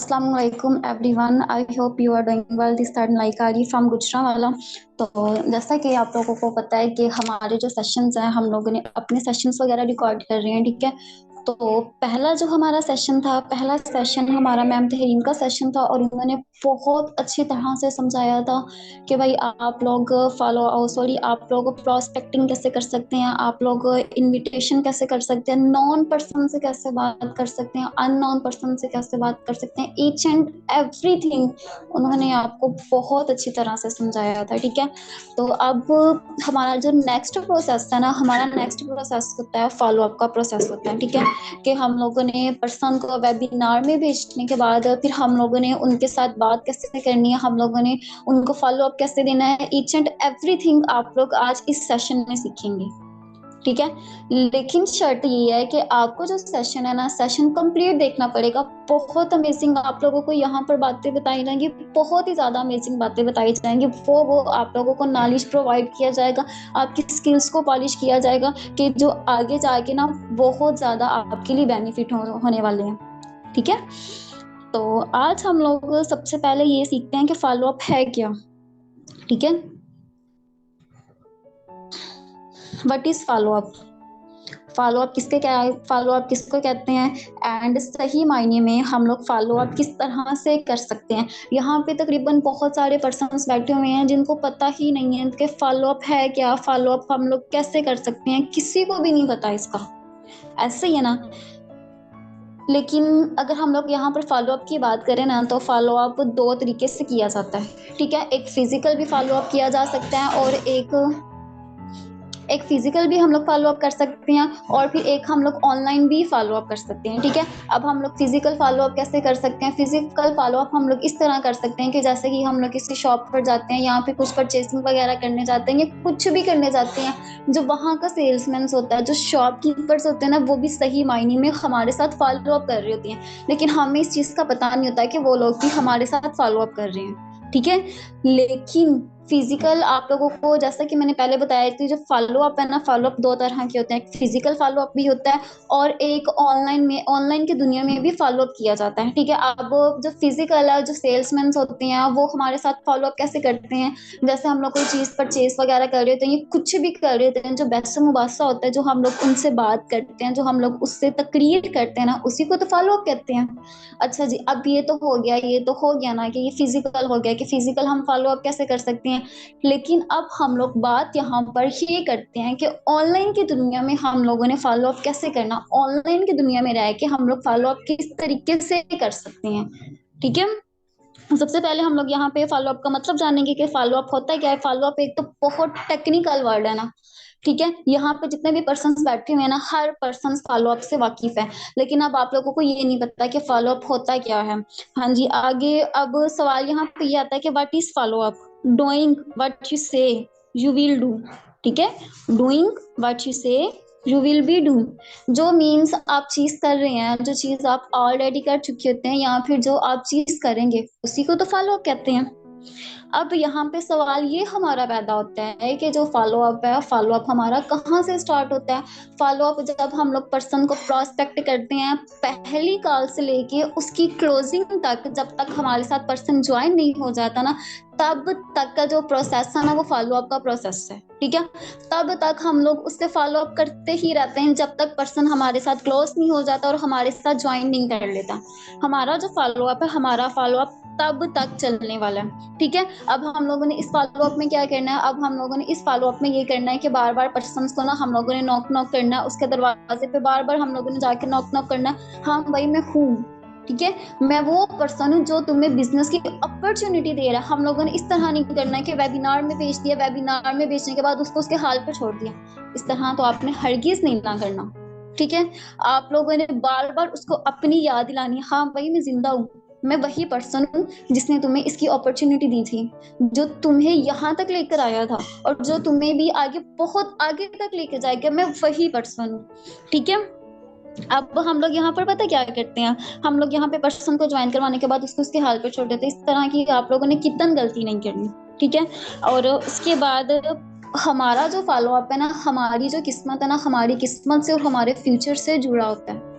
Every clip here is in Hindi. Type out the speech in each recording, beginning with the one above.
Assalamu alaikum everyone. I hope you are doing well. This is Naikari from Gujranwala. तो जैसा कि आप लोगों को पता है कि हमारे जो सेशंस हैं हम लोगों ने अपने सेशंस वगैरह रिकॉर्ड कर रहे हैं, ठीक है। तो पहला जो हमारा सेशन था, पहला सेशन हमारा मैम तहरीन का सेशन था और उन्होंने बहुत अच्छी तरह से समझाया था कि भाई आप लोग आप लोग प्रोस्पेक्टिंग कैसे कर सकते हैं, आप लोग इनविटेशन कैसे कर सकते हैं, नॉन पर्सन से कैसे बात कर सकते हैं, अननोन पर्सन से कैसे बात कर सकते हैं, ईच एंड एवरीथिंग उन्होंने आपको बहुत अच्छी तरह से समझाया था, ठीक है। तो अब हमारा जो नेक्स्ट प्रोसेस है ना, हमारा नेक्स्ट प्रोसेस होता है फॉलो अप का प्रोसेस होता है, ठीक है। कि हम लोगों ने पर्सन को वेबिनार में भेजने के बाद फिर हम लोगों ने उनके साथ बात कैसे करनी है, हम लोगों ने उनको फॉलो अप कैसे देना है, ईच एंड एवरीथिंग आप लोग आज इस सेशन में सीखेंगे, ठीक है। लेकिन शर्त ये है कि आपको जो सेशन है ना, सेशन कंप्लीट देखना पड़ेगा। बहुत अमेजिंग आप लोगों को यहाँ पर बातें बताई जाएंगी, बहुत ही ज्यादा अमेजिंग बातें बताई जाएंगी। वो आप लोगों को नॉलेज प्रोवाइड किया जाएगा, आपकी स्किल्स को पॉलिश किया जाएगा कि जो आगे जाके ना बहुत ज्यादा आपके लिए बेनिफिट होने वाले हैं, ठीक है। तो आज हम लोग सबसे पहले ये सीखते हैं कि फॉलो अप है क्या, ठीक है। What is follow up? Follow up किसके क्या है, फॉलो अप किसको कहते हैं, एंड सही मायने में हम लोग फॉलो अप किस तरह से कर सकते हैं। यहाँ पे तकरीबन बहुत सारे पर्सन्स बैठे हुए हैं जिनको पता ही नहीं है कि फॉलो अप है क्या, फॉलो अप हम लोग कैसे कर सकते हैं, किसी को भी नहीं पता इसका, ऐसे ही है ना। लेकिन अगर हम लोग यहाँ पर फॉलो अप की बात करें ना, तो फॉलो अप दो तरीके से किया जाता है, ठीक है। एक फिजिकल भी फॉलो अप किया जा सकता है और एक फिजिकल भी हम लोग फॉलो अप कर सकते हैं और फिर एक हम लोग ऑनलाइन भी फॉलो अप कर सकते हैं, ठीक है। अब हम लोग फिजिकल फॉलो अप कैसे कर सकते हैं? फिजिकल फॉलो अप हम लोग इस तरह कर सकते हैं कि जैसे कि हम लोग किसी शॉप पर जाते हैं, यहाँ पे कुछ परचेसिंग वगैरह करने जाते हैं या कुछ भी करने जाते हैं, जो वहाँ का सेल्समैन होता है, जो शॉपकीपर्स होते हैं ना, वो भी सही मायने में हमारे साथ फॉलो अप कर रहे होती हैं, लेकिन हमें इस चीज का पता नहीं होता है कि वो लोग भी हमारे साथ फॉलो अप कर रहे हैं, ठीक है। लेकिन फिजिकल आप लोगों को, जैसा कि मैंने पहले बताया थी, जो फॉलो अप है ना, फॉलो अप दो तरह के होते हैं, एक फिजिकल फॉलो अप भी होता है और एक ऑनलाइन की दुनिया में भी फॉलो अप किया जाता है, ठीक है। अब जो फिजिकल है, जो सेल्समैन होते हैं वो हमारे साथ फॉलो अप कैसे करते हैं? जैसे हम लोग कोई चीज परचेज वगैरह कर रहे होते हैं, ये कुछ भी कर रहे होते हैं, जो बेस्ट मुबासा होता है, जो हम लोग उनसे बात करते हैं, जो हम लोग उससे तकरीर करते हैं ना, उसी को तो फॉलो अप कहते हैं। अच्छा जी, अब ये तो हो गया, ये तो हो गया ना कि ये फिजिकल हो गया कि फिजिकल हम फॉलो अप कैसे कर सकते हैं। लेकिन अब हम लोग बात यहाँ पर ये करते हैं कि ऑनलाइन की दुनिया में हम लोगों ने फॉलो अप कैसे करना, ऑनलाइन की दुनिया में रह के हम लोग फॉलो अप किस तरीके से कर सकते हैं, ठीक है। सबसे पहले हम लोग यहाँ पे फॉलो अप का मतलब जानेंगे कि फॉलो अप होता है क्या है। फॉलो अप एक तो बहुत टेक्निकल वर्ड है ना, ठीक है। यहाँ पे जितने भी पर्सन बैठे हुए हैं ना, हर पर्सन फॉलो अप से वाकिफ है, लेकिन अब आप लोगों को ये नहीं पता कि फॉलो अप होता क्या है। हाँ जी, आगे अब सवाल यहाँ पे ये आता है कि what is follow up? Doing what you से यू विल डू, ठीक है। डूइंग व्हाट यू से यू विल बी डू, जो मीन्स आप चीज कर रहे हैं, जो चीज आप ऑलरेडी कर चुके होते हैं, या फिर जो आप चीज करेंगे, उसी को तो फॉलो अप कहते हैं। अब यहाँ पे सवाल ये हमारा पैदा होता है कि जो फॉलो अप है, फॉलो अप हमारा कहाँ से स्टार्ट होता है? फॉलो अप जब हम लोग पर्सन को प्रोस्पेक्ट करते हैं, पहली कॉल से लेके उसकी क्लोजिंग तक, जब तक हमारे साथ पर्सन ज्वाइन नहीं हो जाता ना, तब तक का जो प्रोसेस है ना, वो फॉलो अप का प्रोसेस है, ठीक है। तब तक हम लोग उससे फॉलो अप करते ही रहते हैं जब तक पर्सन हमारे साथ क्लोज नहीं हो जाता और हमारे साथ ज्वाइन नहीं कर लेता। हमारा जो फॉलो अप है, हमारा फॉलो अप तब तक चलने वाला है, ठीक है। अब हम लोगों ने इस फॉलो अप में क्या करना है? अब हम लोगों ने इस फॉलो अप में ये करना है कि बार बार पर्सन को ना हम लोगों ने नॉक नॉक करना है, उसके दरवाजे पे बार बार हम लोगों ने जाके नॉक नॉक करना है। हाँ भाई, मैं हूँ, ठीक है, मैं वो पर्सन हूँ जो तुम्हें बिजनेस की अपॉर्चुनिटी दे रहा है। हम लोगों ने इस तरह नहीं करना है कि वेबिनार में बेच दिया, वेबिनार में बेचने के बाद उसको उसके हाल पे छोड़ दिया। इस तरह तो आपने हरगिज नहीं ना करना, ठीक है। आप लोगों ने बार बार उसको अपनी याद दिलानी है, हाँ भाई मैं जिंदा हूँ, मैं वही पर्सन हूँ जिसने तुम्हें इसकी अपॉर्चुनिटी दी थी, जो तुम्हें यहाँ तक लेकर आया था और जो तुम्हें भी आगे बहुत आगे तक लेकर जाएगा, मैं वही पर्सन हूँ, ठीक है। अब हम लोग यहाँ पर पता क्या करते हैं? हम लोग यहाँ पे पर्सन को ज्वाइन करवाने के बाद उसको उसके हाल पे छोड़ देते हैं। इस तरह की आप लोगों ने कितनी गलती नहीं करनी, ठीक है। और उसके बाद हमारा जो फॉलो अप है ना, हमारी जो किस्मत है ना, हमारी किस्मत से और हमारे फ्यूचर से जुड़ा होता है।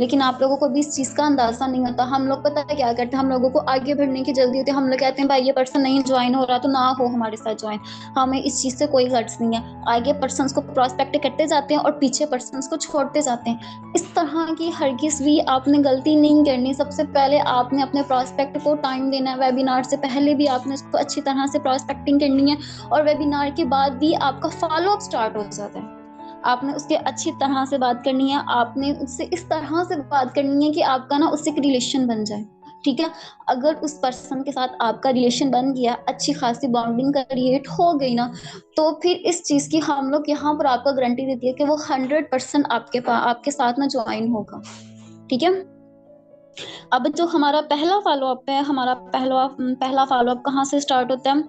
लेकिन आप लोगों को भी इस चीज का अंदाजा नहीं होता। हम लोग पता है क्या करते हैं, हम लोगों को आगे बढ़ने की जल्दी होती है, हम लोग कहते हैं भाई ये पर्सन नहीं ज्वाइन हो रहा तो ना हो हमारे साथ ज्वाइन। हमें इस चीज से कोई गर्ज नहीं है, आगे पर्सन को प्रोस्पेक्ट करते जाते हैं और पीछे पर्सन को छोड़ते जाते हैं। इस तरह की हरगिज भी आपने गलती नहीं करनी। सबसे पहले आपने अपने प्रोस्पेक्ट को टाइम देना है, वेबिनार से पहले भी आपने उसको अच्छी तरह से प्रोस्पेक्टिंग करनी है, और वेबिनार के बाद भी आपका फॉलो अप स्टार्ट हो जाता है। आपने उसके अच्छी तरह से बात करनी है, आपने उससे इस तरह से बात करनी है कि आपका ना उससे एक रिलेशन बन जाए। ठीक है, अगर उस पर्सन के साथ आपका रिलेशन बन गया, अच्छी खासी बॉन्डिंग क्रिएट हो गई ना, तो फिर इस चीज की हम लोग यहाँ पर आपको गारंटी देती है कि वो 100% आपके साथ ना ज्वाइन होगा। ठीक है, अब जो हमारा पहला फॉलो अप है, हमारा पहला फॉलो अप कहाँ से स्टार्ट होता है?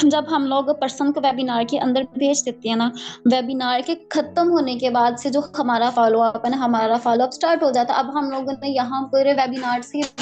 जब हम लोग पर्सन को वेबिनार के अंदर भेज देते हैं ना, वेबिनार के खत्म होने के बाद से जो हमारा फॉलो अप है ना, हमारा फॉलो अप स्टार्ट हो जाता है। अब हम लोगों ने यहाँ पर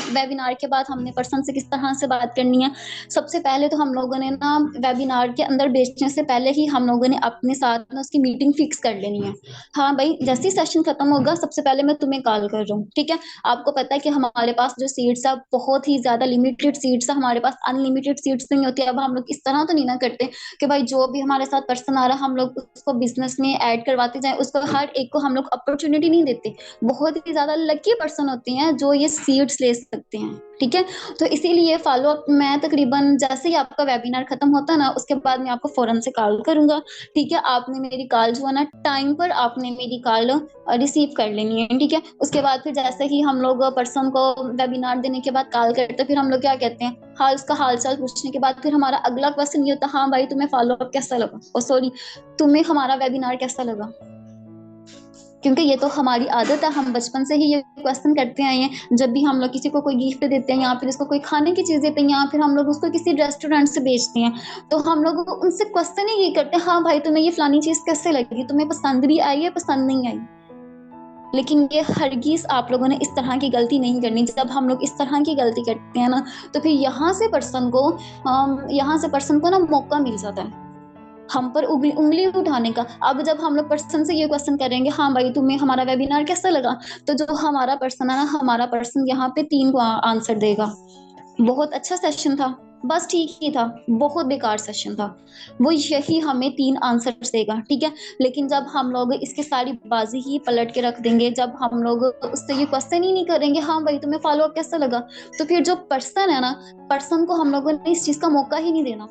वेबिनार के बाद हमने पर्सन से किस तरह से बात करनी है। सबसे पहले तो हम लोगों ने ना वेबिनार के अंदर भेजने से पहले ही हम लोगों ने अपने साथ में उसकी मीटिंग फिक्स कर लेनी है। हाँ भाई, जैसे ही सेशन खत्म होगा सबसे पहले मैं तुम्हें कॉल कर रहा हूँ। ठीक है, आपको पता है कि हमारे पास जो सीट्स है बहुत ही ज्यादा लिमिटेड सीट्स है, हमारे पास अनलिमिटेड सीट्स नहीं होती। अब हम लोग इस तरह तो नहीं ना करते कि भाई जो भी हमारे साथ पर्सन आ रहा है हम लोग उसको बिजनेस में ऐड करवाते जाए, उसको हर एक को हम लोग अपॉर्चुनिटी नहीं देते। बहुत ही ज्यादा लकी पर्सन होते हैं जो ये सीट्स ले सकते हैं। ठीक है, तो इसीलिए फॉलो अप मैं तकरीबन जैसे ही आपका वेबिनार खत्म होता है ना, उसके बाद मैं आपको फौरन से कॉल करूंगा। ठीक है, आपने मेरी कॉल जो है ना टाइम पर आपने मेरी कॉल रिसीव कर लेनी है। ठीक है, उसके बाद फिर जैसे ही हम लोग पर्सन को वेबिनार देने के बाद कॉल करते हैं, फिर हम लोग क्या कहते हैं, उसका हाल चाल पूछने के बाद फिर हमारा अगला क्वेश्चन ये होता है, हाँ भाई तुम्हें फॉलो अप कैसा लगा, ओ सॉरी तुम्हें हमारा वेबिनार कैसा लगा। क्योंकि ये तो हमारी आदत है, हम बचपन से ही ये क्वेश्चन करते आए हैं। जब भी हम लोग किसी को कोई गिफ्ट देते हैं या फिर उसको कोई खाने की चीज देते हैं या फिर हम लोग उसको किसी रेस्टोरेंट से बेचते हैं, तो हम लोग उनसे क्वेश्चन ही ये करते हैं, हाँ भाई तुम्हें ये फलानी चीज कैसे लगी, तुम्हें पसंद भी आई है पसंद नहीं आई। लेकिन ये हरगिज आप लोगों ने इस तरह की गलती नहीं करनी। जब हम लोग इस तरह की गलती करते हैं ना, तो फिर यहाँ से पर्सन को ना मौका मिल जाता है हम पर उंगली उठाने का। अब जब हम लोग पर्सन से ये क्वेश्चन करेंगे, हाँ भाई तुम्हें हमारा वेबिनार कैसा लगा, तो जो हमारा पर्सन है ना, हमारा पर्सन यहाँ पे 3 को आंसर देगा, बहुत अच्छा सेशन था, बस ठीक ही था, बहुत बेकार सेशन था। वो यही हमें 3 आंसर देगा। ठीक है, लेकिन जब हम लोग इसकी सारी बाजी ही पलट के रख देंगे, जब हम लोग उससे ये क्वेश्चन ही नहीं करेंगे, हाँ भाई तुम्हें फॉलो अप कैसा लगा, तो फिर जो पर्सन है ना, पर्सन को हम लोगों ने इस चीज का मौका ही नहीं देना।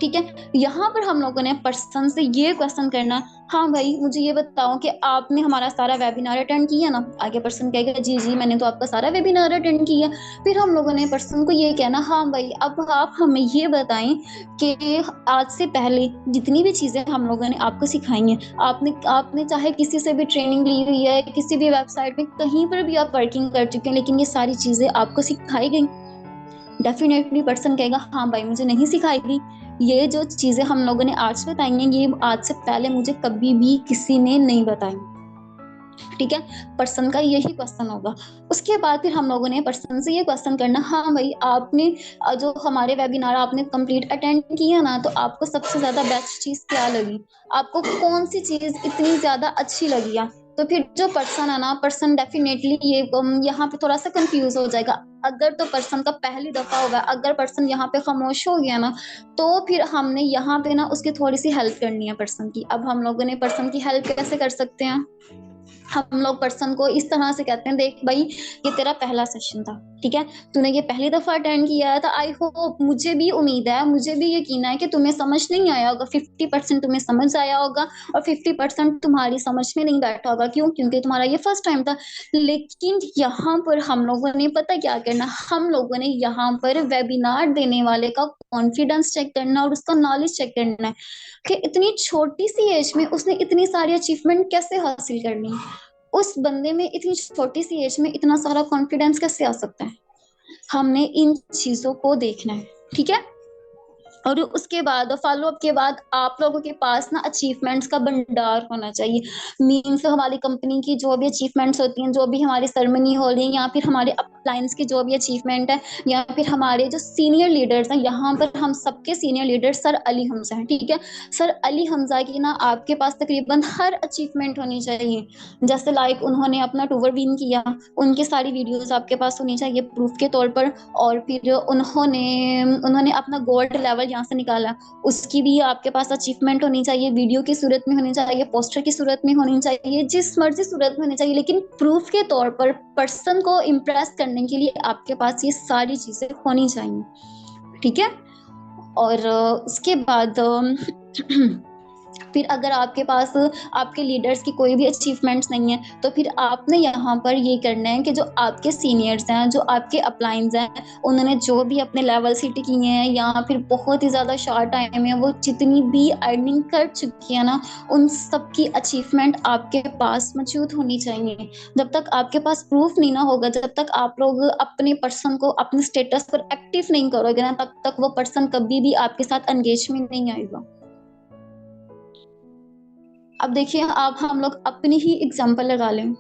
ठीक है, यहाँ पर हम लोगों ने पर्सन से ये क्वेश्चन करना, हाँ भाई मुझे ये बताओ कि आपने हमारा सारा वेबिनार अटेंड किया ना। आगे पर्सन कहेगा जी जी मैंने तो आपका सारा वेबिनार अटेंड किया। फिर हम लोगों ने पर्सन को ये कहना, हाँ भाई अब आप हमें ये बताएं कि आज से पहले जितनी भी चीजें हम लोगों ने आपको सिखाई हैं, आपने चाहे किसी से भी ट्रेनिंग ली हुई है, किसी भी वेबसाइट में कहीं पर भी आप वर्किंग कर चुके हैं, लेकिन ये सारी चीजें आपको सिखाई गई। डेफिनेटली पर्सन कहेगा हाँ भाई मुझे नहीं सिखाई गई, ये जो चीजें हम लोगों ने आज बताई हैं ये आज से पहले मुझे कभी भी किसी ने नहीं बताई। ठीक है, पर्सन का यही क्वेश्चन होगा। उसके बाद फिर हम लोगों ने पर्सन से ये क्वेश्चन करना, हाँ भाई आपने जो हमारे वेबिनार आपने कंप्लीट अटेंड किया ना, तो आपको सबसे ज्यादा बेस्ट चीज क्या लगी, आपको कौन सी चीज इतनी ज्यादा अच्छी लगी है। तो फिर जो पर्सन है ना, पर्सन डेफिनेटली ये यहाँ पे थोड़ा सा कंफ्यूज हो जाएगा। अगर तो पर्सन का पहली दफा होगा, अगर पर्सन यहाँ पे खामोश हो गया ना, तो फिर हमने यहाँ पे ना उसकी थोड़ी सी हेल्प करनी है पर्सन की। अब हम लोगों ने पर्सन की हेल्प कैसे कर सकते हैं, हम लोग पर्सन को इस तरह से कहते हैं, देख भाई ये तेरा पहला सेशन था, ठीक है, तूने ये पहली दफा अटेंड किया था, आई होप मुझे भी उम्मीद है, मुझे भी यकीन है कि तुम्हें समझ नहीं आया होगा, 50% तुम्हें समझ आया होगा और 50% तुम्हारी समझ में नहीं बैठा होगा। क्यों? क्योंकि तुम्हारा ये फर्स्ट टाइम था। लेकिन यहाँ पर हम लोगों ने पता क्या करना, हम लोगों ने यहाँ पर वेबिनार देने वाले का कॉन्फिडेंस चेक करना और उसका नॉलेज चेक करना है कि इतनी छोटी सी एज में उसने इतनी सारी अचीवमेंट कैसे हासिल करनी, उस बंदे में इतनी छोटी सी एज में इतना सारा कॉन्फिडेंस कैसे आ सकता है। हमने इन चीजों को देखना है। ठीक है, और उसके बाद फॉलो अप के बाद आप लोगों के पास ना अचीवमेंट्स का भंडार होना चाहिए। मीन्स हमारी कंपनी की जो भी अचीवमेंट्स होती हैं, जो भी हमारी सेरेमनी हो रही है, या फिर हमारे अपलाइंस की जो भी अचीवमेंट है, या फिर हमारे जो सीनियर लीडर्स हैं, यहाँ पर हम सबके senior leader sir Ali Hamza हैं, ठीक है। सर अली हमजा की ना आपके पास तकरीबन हर अचीवमेंट होनी चाहिए। जैसे लाइक उन्होंने अपना टूर विन किया, उनकी सारी वीडियोस आपके पास होनी चाहिए प्रूफ के तौर पर। और फिर उन्होंने उन्होंने अपना गोल्ड लेवल यहाँ से निकाला, उसकी भी आपके पास अचीवमेंट होनी चाहिए, वीडियो की सूरत में होनी चाहिए, पोस्टर की सूरत में होनी चाहिए, जिस मर्जी सूरत में होनी चाहिए, लेकिन प्रूफ के तौर पर पर्सन को इम्प्रेस करने के लिए आपके पास ये सारी चीजें होनी चाहिए, ठीक है। और उसके बाद फिर अगर आपके पास आपके लीडर्स की कोई भी अचीवमेंट्स नहीं है, तो फिर आपने यहाँ पर ये करना है कि जो आपके सीनियर्स हैं, जो आपके अपलाइंस हैं, उन्होंने जो भी अपने लेवल सीट किए हैं या फिर बहुत ही ज़्यादा शॉर्ट टाइम में वो जितनी भी अर्निंग कर चुकी है ना, उन सब की अचीवमेंट आपके पास मौजूद होनी चाहिए। जब तक आपके पास प्रूफ नहीं ना होगा, जब तक आप लोग अपने पर्सन को अपने स्टेटस पर एक्टिव नहीं करोगे ना, तब तक वो पर्सन कभी भी आपके साथ एंगेज में नहीं आएगा। अब देखिए, आप हम लोग अपनी ही एग्जांपल लगा लें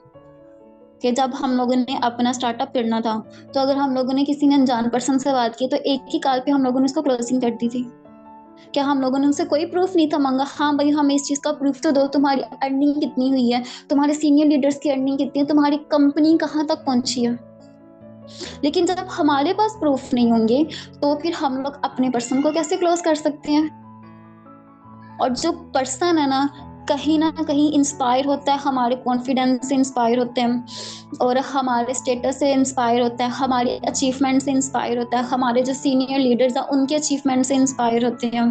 कि जब हम लोगों ने अपना स्टार्टअप करना था, तो अगर हम लोगों ने किसी ने अनजान पर्सन से बात की, तो एक ही कॉल पे हम लोगों ने उसको क्लोजिंग कर दी थी। क्या हम लोगों ने उनसे कोई प्रूफ नहीं था मांगा? हाँ भाई, हमें इस चीज का प्रूफ तो दो, तुम्हारी अर्निंग कितनी हुई है, तुम्हारे सीनियर लीडर्स की अर्निंग कितनी है, तुम्हारी कंपनी कहाँ तक पहुंची है। लेकिन जब हमारे पास प्रूफ नहीं होंगे, तो फिर हम लोग अपने पर्सन को कैसे क्लोज कर सकते हैं। और जो पर्सन है ना कहीं इंस्पायर होता है, हमारे कॉन्फिडेंस से इंस्पायर होते हैं, और हमारे स्टेटस से इंस्पायर होता है, हमारे अचीवमेंट से इंस्पायर होता है, हमारे जो सीनियर लीडर्स हैं उनके अचीवमेंट से इंस्पायर होते हैं,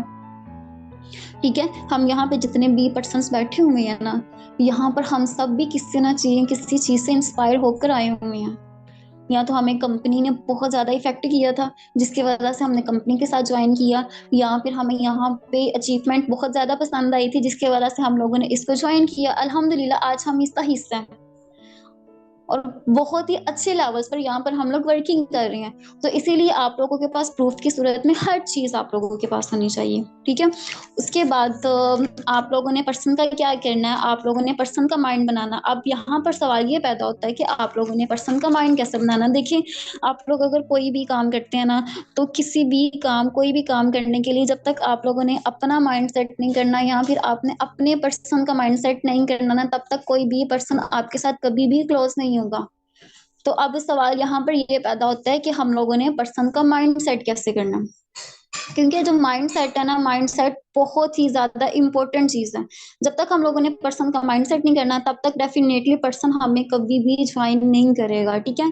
ठीक है। हम यहाँ पे जितने भी पर्सन्स बैठे हुए हैं ना, यहाँ पर हम सब भी किसी ना किसी चीज से इंस्पायर होकर आए हुए हैं। या तो हमें कंपनी ने बहुत ज़्यादा इफेक्ट किया था, जिसकी वजह से हमने कंपनी के साथ ज्वाइन किया, या फिर हमें यहाँ पे अचीवमेंट बहुत ज़्यादा पसंद आई थी, जिसकी वजह से हम लोगों ने इसको ज्वाइन किया। अल्हम्दुलिल्लाह आज हम इसका हिस्सा हैं और बहुत ही अच्छे लेवल्स पर यहाँ पर हम लोग वर्किंग कर रहे हैं। तो इसीलिए आप लोगों के पास प्रूफ की सूरत में हर चीज़ आप लोगों के पास होनी चाहिए, ठीक है। उसके बाद आप लोगों ने पर्सन का क्या करना है, आप लोगों ने पर्सन का माइंड बनाना। अब यहाँ पर सवाल ये पैदा होता है कि आप लोगों ने पर्सन का माइंड कैसे बनाना। देखिए, आप लोग अगर कोई भी काम करते हैं ना, तो कोई भी काम करने के लिए जब तक आप लोगों ने अपना माइंड सेट नहीं करना, या फिर आपने अपने पर्सन का माइंड सेट नहीं करना ना, तब तक कोई भी पर्सन आपके साथ कभी भी क्लोज नहीं होगा। तो अब सवाल यहाँ पर ये पैदा होता है कि हम लोगों ने पर्सन का माइंड सेट कैसे करना, क्योंकि जो माइंड सेट है ना, माइंड सेट बहुत ही ज्यादा इंपॉर्टेंट चीज है। जब तक हम लोगों ने पर्सन का माइंड सेट नहीं करना, तब तक डेफिनेटली पर्सन हमें कभी भी ज्वाइन नहीं करेगा, ठीक है।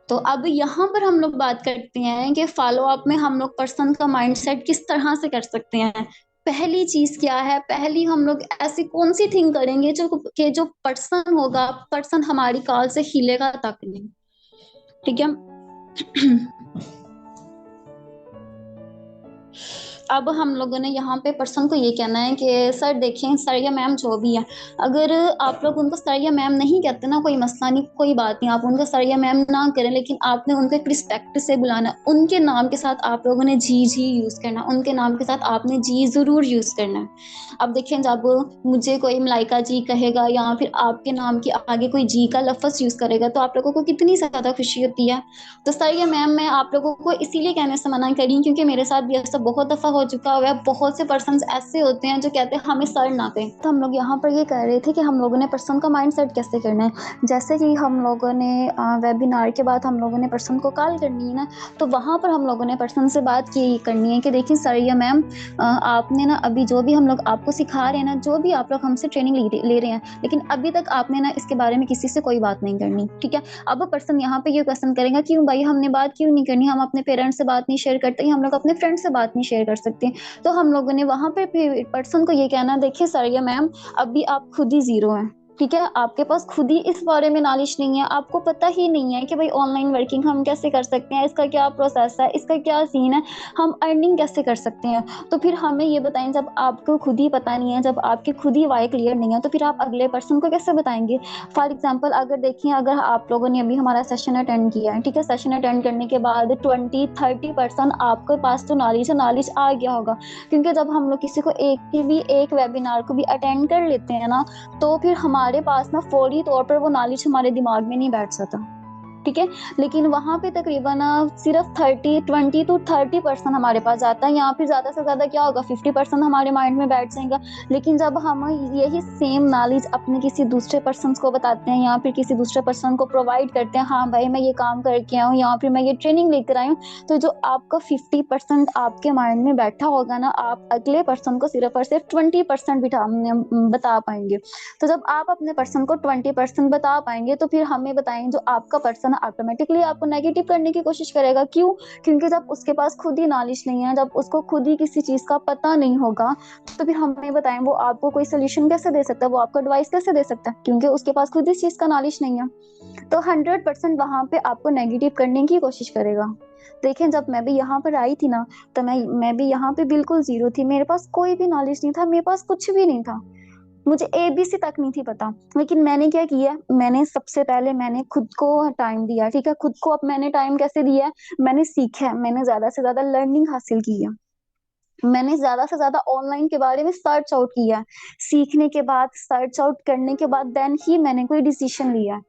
तो अब यहाँ पर हम लोग बात करते हैं कि फॉलो अप में हम लोग पर्सन का माइंड सेट किस तरह से कर सकते हैं। पहली चीज क्या है, पहली हम लोग ऐसी कौन सी थिंग करेंगे जो पर्सन होगा, पर्सन हमारी कॉल से हिलेगा तक नहीं, ठीक है। अब हम लोगों ने यहाँ पे पर्सन को ये कहना है कि सर देखिए, सर या मैम जो भी है, अगर आप लोग उनको सर या मैम नहीं कहते ना, कोई मसला नहीं, कोई बात नहीं, आप उनको सर या मैम ना करें, लेकिन आपने उनको एक रिस्पेक्ट से बुलाना। उनके नाम के साथ आप लोगों ने जी जी यूज करना, उनके नाम के साथ आपने जी जरूर यूज करना है। अब देखिए, जब मुझे कोई मलाइका जी कहेगा या फिर आपके नाम के आगे कोई जी का लफ्ज यूज करेगा, तो आप लोगों को कितनी ज्यादा खुशी होती है। तो सर या मैम मैं आप लोगों को इसीलिए कहने से मना करी, क्योंकि मेरे साथ भी ऐसा बहुत दफा हो चुका हुआ है। बहुत से पर्सन ऐसे होते हैं जो कहते हैं हमें सर ना कहें। तो हम लोग यहाँ पर ये कह रहे थे कि हम लोगों ने पर्सन का माइंड सेट कैसे करना है। जैसे कि हम लोगों ने वेबिनार के बाद हम लोगों ने पर्सन को कॉल करनी है ना, तो वहाँ पर हम लोगों ने पर्सन से बात की करनी है कि देखिए सर या मैम, आपने ना अभी जो भी हम लोग आपको सिखा रहे हैं ना, जो भी आप लोग हमसे ट्रेनिंग ले रहे हैं, लेकिन अभी तक आपने ना इसके बारे में किसी से कोई बात नहीं करनी, ठीक है। अब पर्सन यहाँ पे ये क्वेश्चन करेगा, क्यों भाई हमने बात क्यों नहीं करनी, हम अपने पेरेंट्स से बात नहीं शेयर करते, हम लोग अपने फ्रेंड से बात नहीं शेयर कर सकते। तो हम लोगों ने वहां पे पर्सन को ये कहना, देखिए सर या मैम, अभी आप खुद ही जीरो हैं, ठीक है, आपके पास खुद ही इस बारे में नॉलेज नहीं है, आपको पता ही नहीं है कि भाई ऑनलाइन वर्किंग हम कैसे कर सकते हैं, इसका क्या प्रोसेस है, इसका क्या सीन है, हम अर्निंग कैसे कर सकते हैं। तो फिर हमें ये बताएं, जब आपको खुद ही पता नहीं है, जब आपके खुद ही वाई क्लियर नहीं है, तो फिर आप अगले पर्सन को कैसे बताएंगे। फॉर एग्जाम्पल अगर देखिए, अगर आप लोगों ने अभी हमारा सेशन अटेंड किया है, ठीक है, सेशन अटेंड करने के बाद 20-30% आपके पास तो नॉलेज आ गया होगा, क्योंकि जब हम लोग किसी को एक वेबिनार को भी अटेंड कर लेते हैं ना, तो फिर हमारे पास ना फौरी तौर पर वो नॉलेज हमारे दिमाग में नहीं बैठ सकता, ठीक है। लेकिन वहां पे तकरीबन सिर्फ 20 to 30% हमारे पास जाता है, यहाँ फिर ज्यादा से ज्यादा क्या होगा, 50% हमारे माइंड में बैठ जाएगा। लेकिन जब हम यही सेम नॉलेज अपने किसी दूसरे पर्सन को बताते हैं, या फिर किसी दूसरे पर्सन को प्रोवाइड करते हैं, हाँ भाई मैं ये काम करके आया हूँ, या फिर मैं ये ट्रेनिंग लेकर आई हूँ, तो जो आपका 50% आपके माइंड में बैठा होगा ना, आप अगले पर्सन को सिर्फ और सिर्फ 20% बता पाएंगे। तो जब आप अपने पर्सन को 20% बता पाएंगे, तो फिर हमें बताएं, जो आपका पर्सन ऑटोमेटिकली आपको नेगेटिव करने की कोशिश करेगा। क्यों? क्योंकि जब उसके पास खुद ही नॉलेज नहीं है, जब उसको खुद ही किसी चीज का पता नहीं होगा, तो फिर हमें बताएं वो आपको कोई सोल्यूशन कैसे दे सकता है, वो आपको एडवाइस कैसे दे सकता है, क्योंकि उसके पास खुद इस चीज का नॉलेज नहीं है। तो 100% वहां पे आपको नेगेटिव करने की कोशिश करेगा। देखें, जब मैं भी यहाँ पर आई थी ना, तो मैं भी यहाँ पे बिल्कुल जीरो थी, मेरे पास कोई भी नॉलेज नहीं था, मेरे पास कुछ भी नहीं था, मुझे ABC तक नहीं थी पता। लेकिन मैंने क्या किया, मैंने सबसे पहले मैंने खुद को टाइम दिया, ठीक है। खुद को अब मैंने टाइम कैसे दिया, मैंने सीखा, मैंने ज्यादा से ज्यादा लर्निंग हासिल की है, मैंने ज्यादा से ज्यादा ऑनलाइन के बारे में सर्च आउट किया, सीखने के बाद, सर्च आउट करने के बाद देन ही मैंने कोई डिसीजन लिया।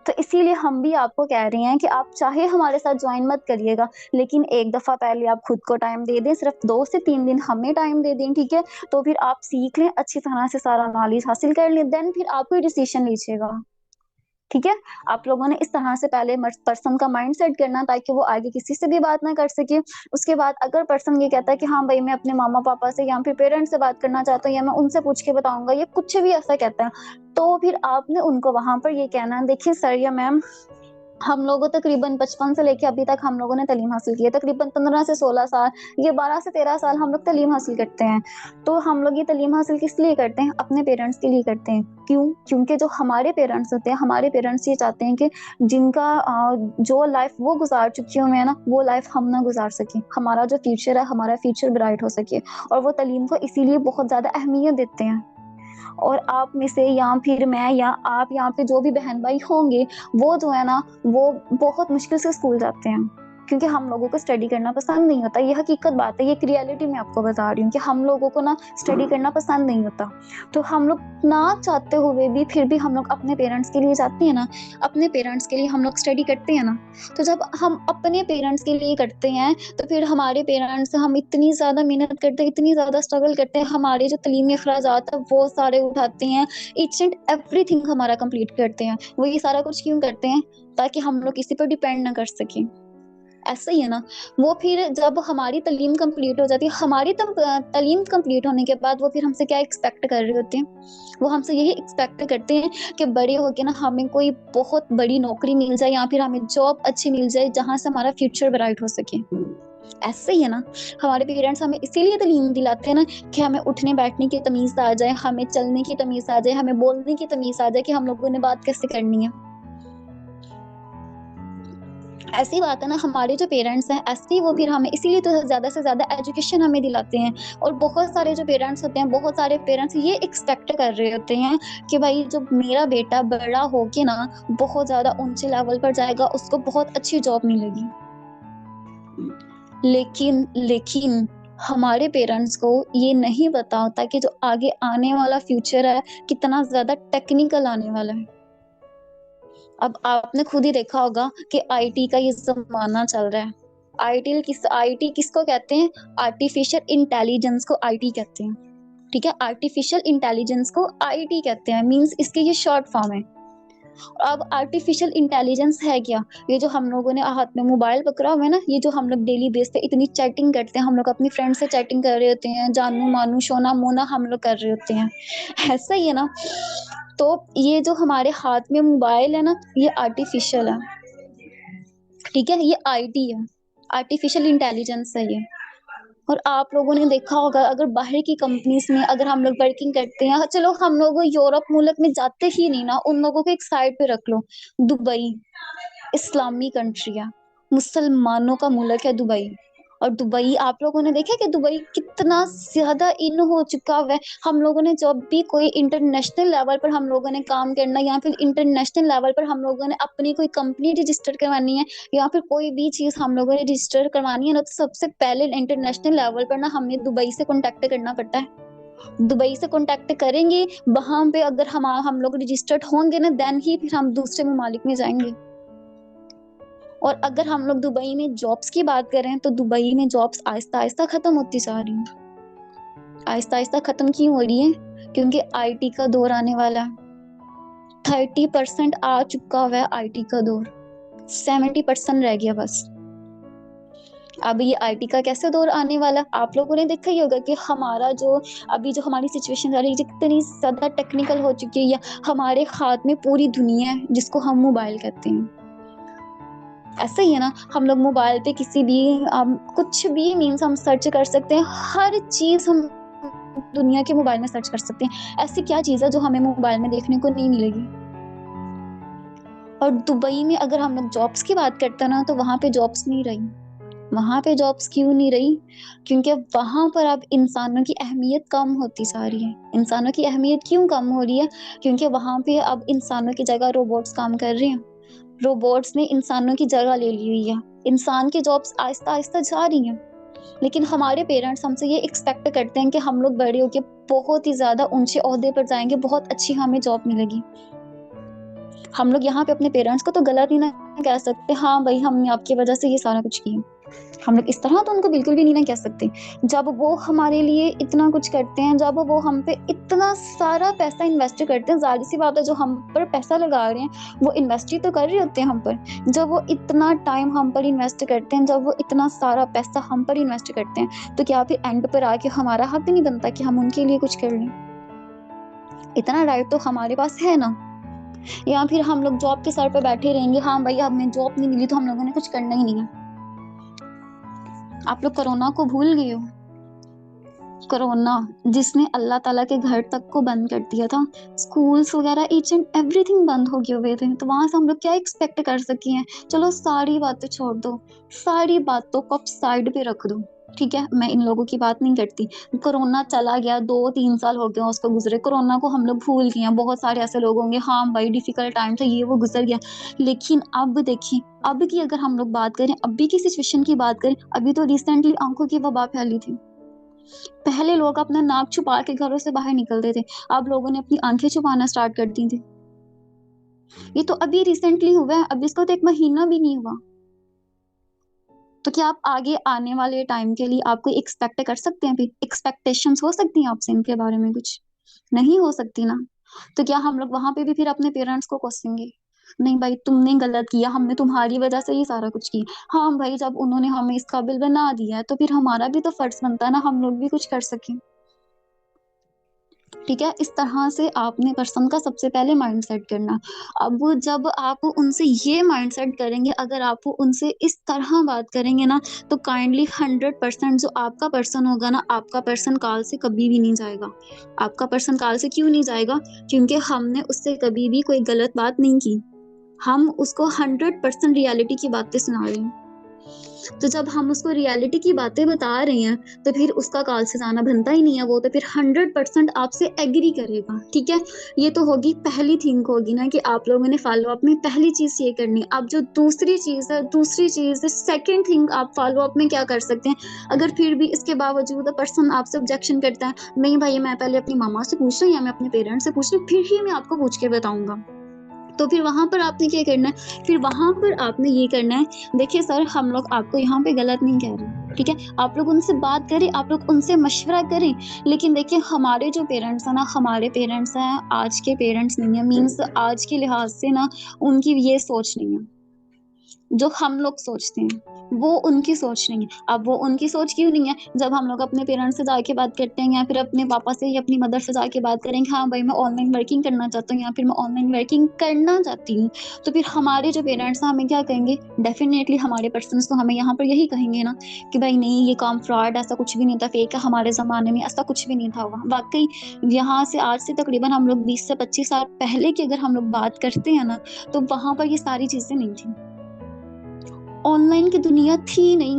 तो इसीलिए हम भी आपको कह रहे हैं कि आप चाहे हमारे साथ ज्वाइन मत करिएगा, लेकिन एक दफा पहले आप खुद को टाइम दे दें, सिर्फ 2 से 3 दिन हमें टाइम दे दें, ठीक है। तो फिर आप सीख लें अच्छी तरह से, सारा नॉलेज हासिल कर लें, देन फिर आप कोई डिसीजन लीजिएगा, ठीक है। आप लोगों ने इस तरह से पहले पर्सन का माइंड सेट करना, ताकि वो आगे किसी से भी बात ना कर सके। उसके बाद अगर पर्सन ये कहता है कि हाँ भाई मैं अपने मामा पापा से या फिर पेरेंट्स से बात करना चाहता हूँ, या मैं उनसे पूछ के बताऊंगा, ये कुछ भी ऐसा कहता है, तो फिर आपने उनको वहां पर ये कहना है, देखिए सर या मैम, हम लोगों तकरीबन 55 से लेके अभी तक हम लोगों ने तालीम हासिल की है, तकरीबन 15 से 16 साल, ये 12 से 13 साल हम लोग तालीम हासिल करते हैं। तो हम लोग ये तालीम हासिल किस लिए करते हैं, अपने पेरेंट्स के लिए करते हैं। क्यों? क्योंकि जो हमारे पेरेंट्स होते हैं, हमारे पेरेंट्स ये चाहते हैं कि जिनका जो लाइफ वो गुजार चुके हुए हैं ना, वो लाइफ हम ना गुजार सके, हमारा जो फ्यूचर है, हमारा फ्यूचर ब्राइट हो सके। और वो तालीम को इसीलिए बहुत ज्यादा अहमियत देते हैं। और आप में से या फिर मैं या आप यहाँ पे जो भी बहन भाई होंगे, वो जो है ना, वो बहुत मुश्किल से स्कूल जाते हैं, क्योंकि हम लोगों को स्टडी करना पसंद नहीं होता। ये हकीकत बात है, ये एक रियलिटी मैं आपको बता रही हूँ कि हम लोगों को ना स्टडी करना पसंद नहीं होता। तो हम लोग ना चाहते हुए भी फिर भी हम लोग अपने पेरेंट्स के लिए जाते हैं ना, अपने पेरेंट्स के लिए हम लोग स्टडी करते हैं ना। तो जब हम अपने पेरेंट्स के लिए करते हैं, तो फिर हमारे पेरेंट्स, हम इतनी ज्यादा मेहनत करते हैं, इतनी ज्यादा स्ट्रगल करते हैं, हमारे जो तलीमी अखराजात है वो सारे उठाते हैं, ईच एंड एवरीथिंग हमारा कंप्लीट करते हैं। वो ये सारा कुछ क्यों करते हैं? ताकि हम लोग किसी पर डिपेंड ना कर सकें। ऐसा ही है ना। वो फिर जब हमारी तालीम कंप्लीट हो जाती है, हमारी तालीम कंप्लीट होने के बाद वो फिर हमसे क्या एक्सपेक्ट कर रहे होते हैं, वो हमसे यही एक्सपेक्ट करते हैं कि बड़े होके ना हमें कोई बहुत बड़ी नौकरी मिल जाए, या फिर हमें जॉब अच्छी मिल जाए जहां से हमारा फ्यूचर ब्राइट हो सके। ऐसे ही है ना, हमारे पेरेंट्स हमें इसीलिए तालीम दिलाते हैं ना, कि हमें उठने बैठने की तमीज आ जाए, हमें चलने की तमीज आ जाए, हमें बोलने की तमीज आ जाए, कि हम लोगों ने बात कैसे करनी है। ऐसी बात है ना, हमारे जो पेरेंट्स हैं ऐसे ही वो फिर हमें इसीलिए तो ज्यादा से ज्यादा एजुकेशन हमें दिलाते हैं। और बहुत सारे जो पेरेंट्स होते हैं, बहुत सारे पेरेंट्स ये एक्सपेक्ट कर रहे होते हैं कि भाई जो मेरा बेटा बड़ा होके ना बहुत ज्यादा ऊंचे लेवल पर जाएगा, उसको बहुत अच्छी जॉब मिलेगी। लेकिन लेकिन हमारे पेरेंट्स को ये नहीं पता होता कि जो आगे आने वाला फ्यूचर है कितना ज्यादा टेक्निकल आने वाला है। अब आपने खुद ही देखा होगा कि आईटी का ये जमाना चल रहा है। आईटी किसको कहते हैं? आर्टिफिशियल इंटेलिजेंस को आईटी कहते हैं, ठीक है। आर्टिफिशियल इंटेलिजेंस को आईटी कहते हैं, मींस इसके ये शॉर्ट फॉर्म है। अब आर्टिफिशियल इंटेलिजेंस है क्या? ये जो हम लोगों ने हाथ में मोबाइल पकड़ा हुआ है ना, ये जो हम लोग डेली बेस पे इतनी चैटिंग करते हैं, हम लोग अपनी फ्रेंड से चैटिंग कर रहे होते हैं, जानू मानू शोना मोना हम लोग कर रहे होते हैं, ऐसा ही है ना। तो ये जो हमारे हाथ में मोबाइल है ना, ये आर्टिफिशियल है, ठीक है, ये आईटी है, आर्टिफिशियल इंटेलिजेंस है ये। और आप लोगों ने देखा होगा अगर बाहर की कंपनीज में अगर हम लोग वर्किंग करते हैं, चलो हम लोग यूरोप मुल्क में जाते ही नहीं ना, उन लोगों को एक साइड पे रख लो। दुबई इस्लामी कंट्री है, मुसलमानों का मुल्क है दुबई। और दुबई आप लोगों ने देखा कि दुबई कितना ज्यादा इन हो चुका हुआ है। हम लोगों ने जब भी कोई इंटरनेशनल लेवल पर हम लोगों ने काम करना, या फिर इंटरनेशनल लेवल पर हम लोगों ने अपनी कोई कंपनी रजिस्टर करवानी है, या फिर कोई भी चीज हम लोगों ने रजिस्टर करवानी है ना, तो सबसे पहले इंटरनेशनल लेवल पर ना हमें दुबई से कॉन्टेक्ट करना पड़ता है। दुबई से कॉन्टेक्ट करेंगे, वहां पे अगर हम लोग रजिस्टर्ड होंगे ना, देन ही फिर हम दूसरे ममालिक में जाएंगे। और अगर हम लोग दुबई में जॉब्स की बात करें, तो दुबई में जॉब्स आहिस्ता आहिस्ता खत्म होती जा रही हैं। आहिस्ता आहिस्ता खत्म क्यों हो रही है? क्योंकि आईटी का दौर आने वाला है। 30% आ चुका हुआ है आईटी का दौर, 70% रह गया बस। अब ये आईटी का कैसे दौर आने वाला, आप लोगों ने देखा ही होगा कि हमारा जो अभी जो हमारी सिचुएशन आ रही है जितनी ज्यादा टेक्निकल हो चुकी है, या हमारे हाथ में पूरी दुनिया है जिसको हम मोबाइल कहते हैं। ऐसा ही है ना, हम लोग मोबाइल पे किसी भी कुछ भी मीन्स हम सर्च कर सकते हैं, हर चीज हम दुनिया के मोबाइल में सर्च कर सकते हैं। ऐसी क्या चीज है जो हमें मोबाइल में देखने को नहीं मिलेगी? और दुबई में अगर हम लोग जॉब्स की बात करते हैं ना, तो वहां पे जॉब्स नहीं रही। वहां पे जॉब्स क्यों नहीं रही? क्योंकि वहां पर अब इंसानों की अहमियत कम होती जा रही है। इंसानों की अहमियत क्यों कम हो रही है? क्योंकि वहां पे अब इंसानों की जगह रोबोट्स काम कर रहे हैं। रोबोट्स ने इंसानों की जगह ले ली हुई है। इंसान की जॉब्स आहिस्ता आहिस्ता जा रही हैं। लेकिन हमारे पेरेंट्स हमसे ये एक्सपेक्ट करते हैं कि हम लोग बड़े होके बहुत ही ज्यादा ऊंचे ओहदे पर जाएंगे, बहुत अच्छी हमें जॉब मिलेगी। हम लोग यहाँ पे अपने पेरेंट्स को तो गलत ही ना कह सकते, हाँ भाई हमने आपकी वजह से ये सारा कुछ किया। हम लोग इस तरह तो उनको बिल्कुल भी नहीं ना कह सकते। जब वो हमारे लिए इतना कुछ करते हैं, जब वो हम पे इतना सारा पैसा इन्वेस्ट करते हैं, जाहिर सी बात है जो हम पर पैसा लगा रहे हैं वो इन्वेस्ट ही तो कर रहे होते हैं हम पर। जब वो इतना टाइम हम पर इन्वेस्ट करते हैं, जब वो इतना सारा पैसा हम पर इन्वेस्ट करते हैं, तो क्या फिर एंड पर आके हमारा हक नहीं बनता कि हम उनके लिए कुछ कर लें? इतना राइट तो हमारे पास है ना। या फिर हम लोग जॉब के सर पे बैठे रहेंगे, हाँ भाई हमें जॉब नहीं मिली तो हम लोगों ने कुछ करना ही नहीं है। आप लोग कोरोना को भूल गए हो? कोरोना जिसने अल्लाह ताला के घर तक को बंद कर दिया था, स्कूल्स वगैरह ईच एंड एवरीथिंग बंद हो गए हुए थे, तो वहां से हम लोग क्या एक्सपेक्ट कर सके हैं? चलो सारी बातें छोड़ दो, सारी बातों को आप साइड पे रख दो, ठीक है, मैं इन लोगों की बात नहीं करती। कोरोना चला गया, 2-3 साल हो गए उसको गुजरे, कोरोना को हम लोग भूल गए हैं। बहुत सारे ऐसे लोग होंगे, हाँ भाई डिफिकल्ट टाइम था, ये वो गुजर गया। लेकिन अब देखिए, अब की अगर हम लोग बात करें, अभी की सिचुएशन की बात करें, अभी तो रिसेंटली आंखों की वबा फैली थी। पहले लोग अपना नाक छुपा के घरों से बाहर निकलते थे, अब लोगों ने अपनी आंखें छुपाना स्टार्ट कर दी थी। ये तो अभी रिसेंटली हुआ है, अब इसको तो 1 महीना भी नहीं हुआ। तो क्या आप आगे आने वाले टाइम के लिए आप कोई एक्सपेक्ट कर सकते हैं? फिर एक्सपेक्टेशंस हो सकती हैं आपसे इनके बारे में? कुछ नहीं हो सकती ना। तो क्या हम लोग वहां पे भी फिर अपने पेरेंट्स को कोसेंगे? नहीं भाई तुमने गलत किया, हमने तुम्हारी वजह से ये सारा कुछ किया। हाँ भाई जब उन्होंने हमें इस काबिल बना दिया है, तो फिर हमारा भी तो फर्ज बनता है ना, हम लोग भी कुछ कर सकें। ठीक है, इस तरह से आपने पर्सन का सबसे पहले माइंड सेट करना। अब जब आप उनसे ये माइंड सेट करेंगे, अगर आप उनसे इस तरह बात करेंगे ना, तो काइंडली 100% जो आपका पर्सन होगा ना, आपका पर्सन काल से कभी भी नहीं जाएगा। आपका पर्सन काल से क्यों नहीं जाएगा? क्योंकि हमने उससे कभी भी कोई गलत बात नहीं की, हम उसको 100% रियलिटी की बातें सुना रहे हैं। तो जब हम उसको रियलिटी की बातें बता रहे हैं, तो फिर उसका काल से जाना बनता ही नहीं है। वो तो फिर 100% आपसे एग्री करेगा। ठीक है, ये तो होगी पहली थिंग होगी ना कि आप लोगों ने फॉलो अप में पहली चीज ये करनी है। अब जो दूसरी चीज है सेकंड थिंग, आप फॉलो अप में क्या कर सकते हैं? अगर फिर भी इसके बावजूद पर्सन आपसे ऑब्जेक्शन करता है, नहीं भाई मैं पहले अपनी मामा से पूछ रही हूँ या मैं अपने पेरेंट्स से पूछ रही हूँ, फिर ही मैं आपको पूछ के बताऊंगा। तो फिर वहां पर आपने क्या करना है? फिर वहां पर आपने ये करना है, देखिए सर हम लोग आपको यहाँ पे गलत नहीं कह रहे, ठीक है, आप लोग उनसे बात करें, आप लोग उनसे मशवरा करें। लेकिन देखिए हमारे जो पेरेंट्स है ना, हमारे पेरेंट्स हैं आज के पेरेंट्स नहीं है, मीन्स आज के लिहाज से ना उनकी ये सोच नहीं है। जो हम लोग सोचते हैं वो उनकी सोच नहीं है। अब वो उनकी सोच क्यों नहीं है? जब हम लोग अपने पेरेंट्स से जाके बात करते हैं या फिर अपने पापा से या अपनी मदर से जाके बात करेंगे, हाँ भाई मैं ऑनलाइन वर्किंग करना चाहता हूँ या फिर मैं ऑनलाइन वर्किंग करना चाहती हूँ, तो फिर हमारे जो पेरेंट्स हैं हमें क्या कहेंगे? डेफिनेटली हमारे पर्सन्स तो हमें यहाँ पर यही कहेंगे ना कि भाई नहीं, ये काम फ्रॉड, ऐसा कुछ भी नहीं था, फेक है, हमारे ज़माने में ऐसा कुछ भी नहीं था। वाकई यहाँ से आज से तकरीबन हम लोग 20 से 25 साल पहले की अगर हम लोग बात करते हैं ना, तो वहाँ पर ये सारी चीज़ें नहीं थी। ऑनलाइन की दुनिया थी नहीं।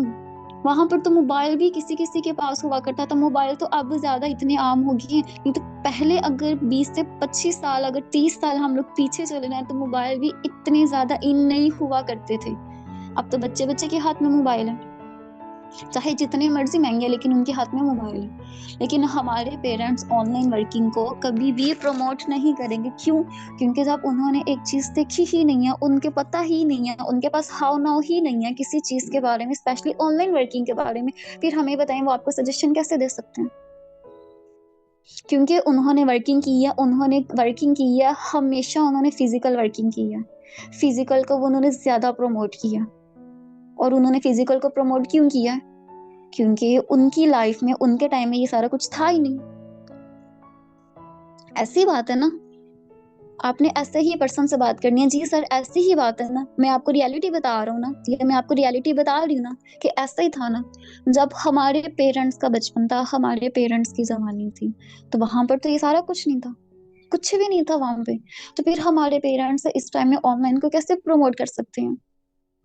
वहां पर तो मोबाइल भी किसी किसी के पास हुआ करता था। मोबाइल तो अब ज्यादा इतने आम हो गए हैं, नहीं तो पहले अगर 20 से 25 साल, अगर 30 साल हम लोग पीछे चले जाएं तो मोबाइल भी इतने ज्यादा इन नहीं हुआ करते थे। अब तो बच्चे बच्चे के हाथ में मोबाइल है, चाहे जितने मर्जी महंगे, लेकिन उनके हाथ में मोबाइल है। लेकिन हमारे पेरेंट्स ऑनलाइन वर्किंग को कभी भी प्रमोट नहीं करेंगे। क्यों? क्योंकि जब उन्होंने एक चीज देखी ही नहीं है, उनके पता ही नहीं है, उनके पास हाउ नाउ ही नहीं है किसी चीज के बारे में, स्पेशली ऑनलाइन वर्किंग के बारे में, फिर हमें बताएं वो आपको सजेशन कैसे दे सकते हैं? क्योंकि उन्होंने वर्किंग की है, उन्होंने वर्किंग की है, हमेशा उन्होंने फिजिकल वर्किंग की है। फिजिकल को उन्होंने ज्यादा प्रमोट किया। और उन्होंने फिजिकल को प्रमोट क्यों किया? क्योंकि उनकी लाइफ में, उनके टाइम में ये सारा कुछ था ही नहीं। ऐसी बात है ना, आपने ऐसे ही पर्सन से बात करनी है। जी सर ऐसी ही बात है ना, मैं आपको रियलिटी बता रहा हूँ ना, ये मैं आपको रियलिटी बता रही हूँ ना कि ऐसा ही था ना। जब हमारे पेरेंट्स का बचपन था, हमारे पेरेंट्स की जवानी थी, तो वहां पर तो ये सारा कुछ नहीं था, कुछ भी नहीं था वहां पे। तो फिर हमारे पेरेंट्स इस टाइम में ऑनलाइन को कैसे प्रमोट कर सकते हैं?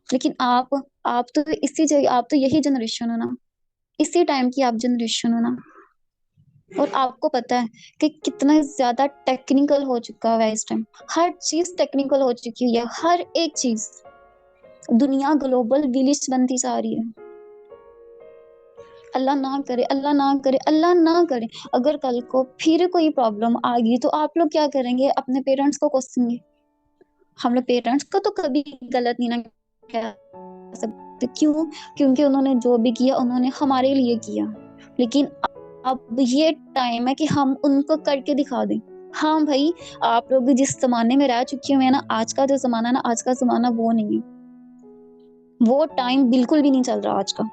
लेकिन आप तो इसी जगह, आप तो यही जनरेशन हो ना, इसी टाइम की आप जनरेशन हो ना। और आपको पता है कि कितना ज्यादा टेक्निकल हो चुका है इस टाइम। हर चीज टेक्निकल हो चुकी है, हर एक चीज। दुनिया ग्लोबल विलेज बनती जा रही है। अल्लाह ना करे, अल्लाह ना करे, अल्लाह ना करे, अगर कल को फिर कोई प्रॉब्लम आ गई तो आप लोग क्या करेंगे? अपने पेरेंट्स को कोसेंगे। हम लोग पेरेंट्स को तो कभी गलत नहीं ना कह सकते। क्यों? क्योंकि उन्होंने जो भी किया उन्होंने हमारे लिए किया। लेकिन अब ये टाइम है कि हम उनको करके दिखा दें। हाँ भाई, आप लोग जिस जमाने में रह चुके हुए हैं ना, आज का जो जमाना ना, आज का जमाना वो नहीं है, वो टाइम बिल्कुल भी नहीं चल रहा आज का।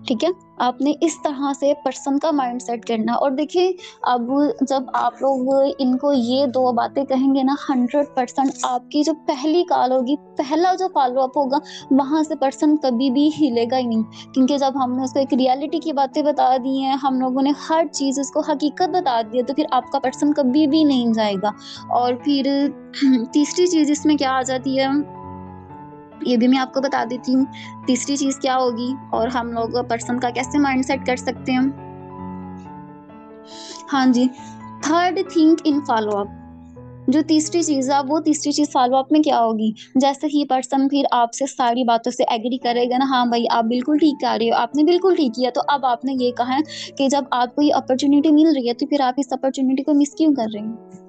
ठीक है, आपने इस तरह से पर्सन का माइंड सेट करना। और देखिए, अब जब आप लोग इनको ये दो बातें कहेंगे ना, 100% आपकी जो पहली कॉल होगी, पहला जो फॉलो अप होगा, वहां से पर्सन कभी भी हिलेगा ही नहीं। क्योंकि जब हमने उसको एक रियलिटी की बातें बता दी हैं, हम लोगों ने हर चीज उसको हकीकत बता दी है, तो फिर आपका पर्सन कभी भी नहीं जाएगा। और फिर तीसरी चीज इसमें क्या आ जाती है, ये भी मैं आपको बता देती हूँ। तीसरी चीज क्या होगी और हम लोग पर्सन का कैसे माइंड सेट कर सकते हैं? हाँ जी, third think in follow up. जो तीसरी चीज है, वो तीसरी चीज फॉलो अप में क्या होगी? जैसे ही पर्सन फिर आपसे सारी बातों से एग्री करेगा ना, हाँ भाई आप बिल्कुल ठीक कह रहे हो, आपने बिल्कुल ठीक किया, तो अब आपने ये कहा है कि जब आपको ये अपॉर्चुनिटी मिल रही है, तो फिर आप इस अपॉर्चुनिटी को मिस क्यों कर रहे हैं?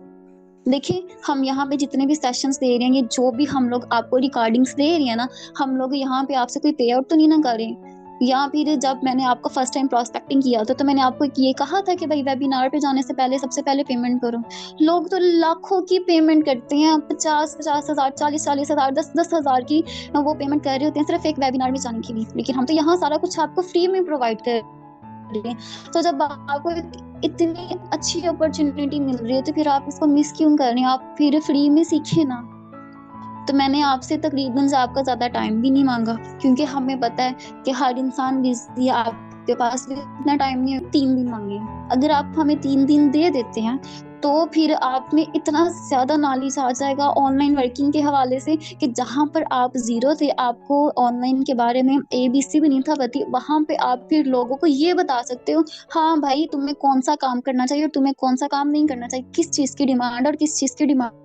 देखिए, हम यहाँ पे जितने भी सेशंस दे रहे हैं, ये जो भी हम लोग आपको रिकॉर्डिंग्स दे रही है ना, हम लोग यहाँ पे आपसे कोई पे आउट तो नहीं ना कर रहे हैं। या फिर जब मैंने आपको फर्स्ट टाइम प्रोस्पेक्टिंग किया था, तो मैंने आपको ये कहा था कि भाई वेबिनार पे जाने से पहले सबसे पहले पेमेंट करो। लोग तो लाखों की पेमेंट करते हैं, 50,000, 40,000, 10,000 की वो पेमेंट कर रहे होते हैं सिर्फ एक वेबिनार में जाने के लिए। लेकिन हम तो यहाँ सारा कुछ आपको फ्री में प्रोवाइड कर रहे हैं। तो जब आपको इतनी अच्छी अपॉर्चुनिटी मिल रही है, तो फिर आप इसको मिस क्यों कर रहे हैं? आप फिर फ्री में सीखे ना। तो मैंने आपसे तकरीबन से आपका ज्यादा टाइम भी नहीं मांगा, क्योंकि हमें पता है कि हर इंसान बिजी है, आपके पास भी इतना टाइम नहीं है। 3 दिन मांगे, अगर आप हमें 3 दिन दे देते हैं, तो फिर आप में इतना ज्यादा नॉलेज आ जाएगा ऑनलाइन वर्किंग के हवाले से कि जहां पर आप जीरो थे, आपको ऑनलाइन के बारे में ABC भी नहीं था पता, वहां पे आप फिर लोगों को ये बता सकते हो, हाँ भाई तुम्हें कौन सा काम करना चाहिए और तुम्हें कौन सा काम नहीं करना चाहिए, किस चीज की डिमांड और किस चीज की डिमांड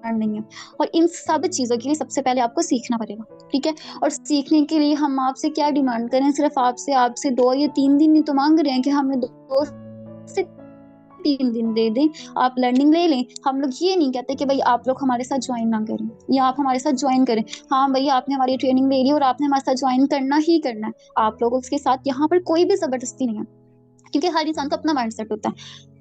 नहीं है। और इन सब चीजों के लिए सबसे पहले आपको सीखना पड़ेगा। ठीक है, और सीखने के लिए हम आपसे क्या डिमांड करें? सिर्फ आपसे आपसे 2 या 3 दिन ही तो मांग रहे हैं कि हमें 2 से 3 दिन दे दें, आप लर्निंग ले लें। हम लोग ये नहीं कहते कि भाई आप लोग हमारे साथ ज्वाइन ना करें या आप हमारे साथ ज्वाइन करें। हाँ भैया, आपने हमारी ट्रेनिंग ले ली और आपने हमारे साथ ज्वाइन करना ही करना है। आप लोगों के साथ यहाँ पर कोई भी जबरदस्ती नहीं है, क्योंकि हर इंसान का अपना माइंड सेट होता है।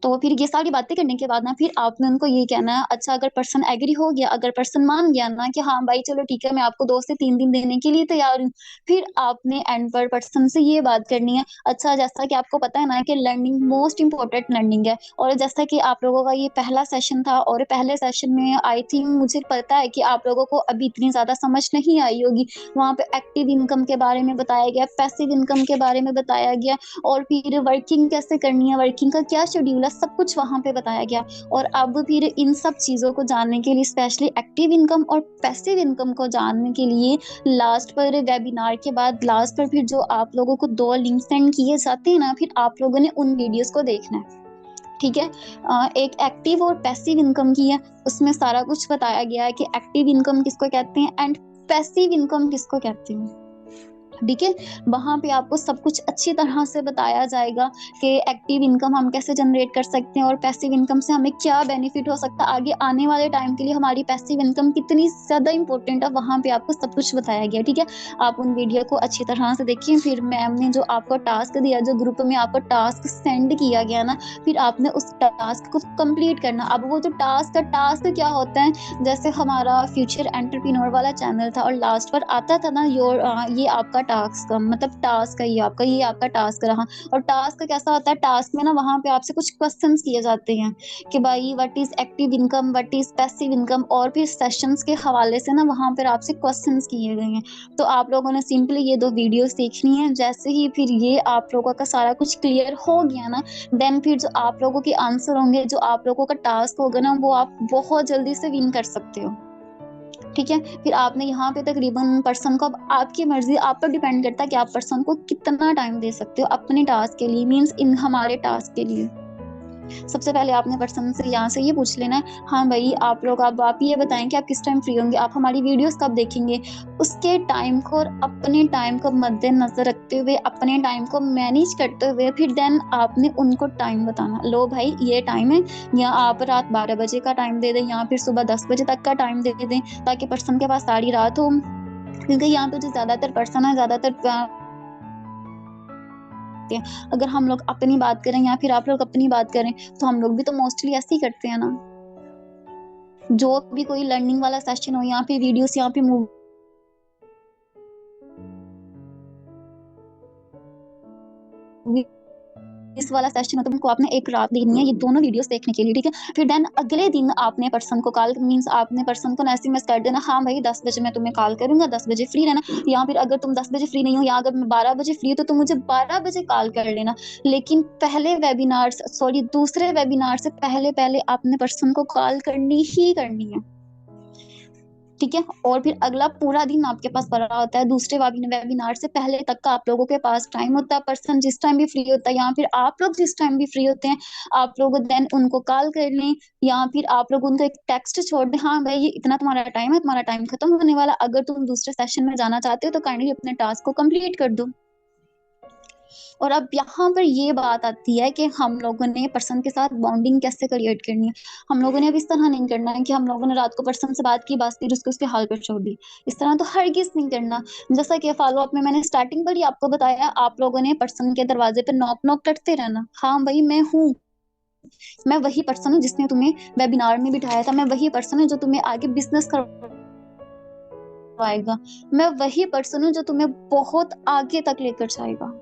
तो फिर ये सारी बातें करने के बाद ना फिर आपने उनको ये कहना है, अच्छा अगर पर्सन एग्री हो गया, अगर पर्सन मान गया ना कि हाँ भाई चलो ठीक है मैं आपको 2 से 3 दिन देने के लिए तैयार हूँ, फिर आपने एंड पर पर्सन से ये बात करनी है, अच्छा जैसा कि आपको पता है ना कि लर्निंग मोस्ट इंपॉर्टेंट लर्निंग है, और जैसा कि आप लोगों का ये पहला सेशन था और पहले सेशन में आई थिंक मुझे पता है कि आप लोगों को अभी इतनी ज्यादा समझ नहीं आई होगी। वहाँ पे एक्टिव इनकम के बारे में बताया गया, पैसिव इनकम के बारे में बताया गया, और फिर वर्किंग कैसे करनी है, वर्किंग का क्या शेड्यूल है, सब कुछ वहां पे बताया गया। और अब फिर इन सब चीजों को जानने के लिए, स्पेशली एक्टिव इनकम और पैसिव इनकम को जानने के लिए, लास्ट पर वेबिनार के बाद लास्ट पर फिर जो आप लोगों को 2 लिंक सेंड किए जाते हैं ना, फिर आप लोगों ने उन वीडियोस को देखना है, ठीक है। एक एक्टिव और पैसिव इनकम की है, उसमें सारा कुछ बताया गया है कि एक्टिव इनकम किसको कहते हैं एंड पैसिव इनकम किसको कहते हैं, ठीक है। वहां पे आपको सब कुछ अच्छी तरह से बताया जाएगा कि एक्टिव इनकम हम कैसे जनरेट कर सकते हैं और पैसिव इनकम से हमें क्या बेनिफिट हो सकता है, आगे आने वाले टाइम के लिए हमारी पैसिव इनकम कितनी ज्यादा इंपॉर्टेंट है, वहां पे आपको सब कुछ बताया गया, ठीक है। आप उन वीडियो को अच्छी तरह से देखिए। फिर मैम ने जो आपको टास्क दिया, जो ग्रुप में आपको टास्क सेंड किया गया ना, फिर आपने उस टास्क को कंप्लीट करना। अब वो जो टास्क क्या होता है, जैसे हमारा फ्यूचर एंटरप्रेन्योर वाला चैनल था और लास्ट पर आता था ना ये आपका टास्क का मतलब टास्क है, ये आपका टास्क रहा। और टास्क कैसा होता है, टास्क में ना वहां पे आपसे कुछ क्वेश्चंस किए जाते हैं कि भाई what is active income, what is passive income, और फिर सेशंस के हवाले से ना वहां पर आपसे क्वेश्चंस किए गए हैं। तो आप लोगों ने सिंपली ये 2 वीडियोस देखनी है। जैसे ही फिर ये आप लोगों का सारा कुछ क्लियर हो गया ना, देन फिर जो आप लोगों के आंसर होंगे, जो आप लोगों का टास्क होगा ना, वो आप बहुत जल्दी से विन कर सकते हो, ठीक है। फिर आपने यहाँ पे तकरीबन पर्सन को, अब आपकी मर्जी, आप पर डिपेंड करता है कि आप पर्सन को कितना टाइम दे सकते हो अपने टास्क के लिए, मींस इन हमारे टास्क के लिए। सबसे पहले आपने पर्सन से यहाँ से ये पूछ लेना है, हाँ भाई आप लोग, अब आप ये बताएं कि आप किस टाइम फ्री होंगे, आप हमारी वीडियोस कब देखेंगे। उसके टाइम को और अपने टाइम को मद्देनजर रखते हुए, अपने टाइम को मैनेज करते हुए, फिर देन आपने उनको टाइम बताना, लो भाई ये टाइम है, या आप रात 12 बजे का टाइम दे दें, या फिर सुबह 10 बजे तक का टाइम दे दें, ताकि पर्सन के पास सारी रात हो। क्योंकि यहाँ पे जो ज्यादातर पर्सन है, ज्यादातर अगर हम लोग अपनी बात करें या फिर आप लोग अपनी बात करें, तो हम लोग भी तो मोस्टली ऐसे ही करते हैं ना। जो भी कोई लर्निंग वाला सेशन हो, यहाँ पे वीडियोस, यहाँ पे मूवी इस वाला सेशन मतलब उनको आपने एक रात देनी है ये दोनों वीडियोस देखने के लिए, ठीक है। फिर देन अगले दिन आपने पर्सन को कॉल, मींस आपने पर्सन को एसएमएस कर देना, हाँ भाई 10 बजे मैं तुम्हें कॉल करूंगा, 10 बजे फ्री रहना। या फिर अगर तुम 10 बजे फ्री नहीं हो, या अगर मैं 12 बजे फ्री हूँ, तो तुम मुझे 12 बजे कॉल कर लेना। लेकिन दूसरे वेबिनार से पहले पहले आपने पर्सन को कॉल करनी ही करनी है, ठीक है। और फिर अगला पूरा दिन आपके पास पड़ा होता है, दूसरे वेबिनार से पहले तक का आप लोगों के पास टाइम होता है। पर्सन जिस टाइम भी फ्री होता है, या फिर आप लोग जिस टाइम भी फ्री होते हैं, आप लोग देन उनको कॉल कर लें, या फिर आप लोग उनको एक टेक्स्ट छोड़ दें, हाँ भाई ये इतना तुम्हारा टाइम है, तुम्हारा टाइम खत्म होने वाला, अगर तुम दूसरे सेशन में जाना चाहते हो तो काइंडली अपने टास्क को कंप्लीट कर दो। और अब यहाँ पर ये बात आती है कि हम लोगों ने पर्सन के साथ बॉन्डिंग कैसे क्रिएट करनी है। हम लोगों ने अब इस तरह नहीं करना है कि हम लोगों ने रात को पर्सन से बात की, बस फिर उसको उसके हाल पर छोड़ दी। इस तरह तो हरगिज नहीं करना। जैसा कि फॉलो अप में मैंने स्टार्टिंग पर ही आपको बताया, आप लोगों ने पर्सन के दरवाजे पर नॉक नॉक करते रहना, हाँ भाई मैं हूँ, मैं वही पर्सन हूँ जिसने तुम्हें वेबिनार में बिठाया था, मैं वही पर्सन हूँ जो तुम्हें आगे बिजनेस करवाएगा, मैं वही पर्सन हूँ जो तुम्हें बहुत आगे तक लेकर जाएगा,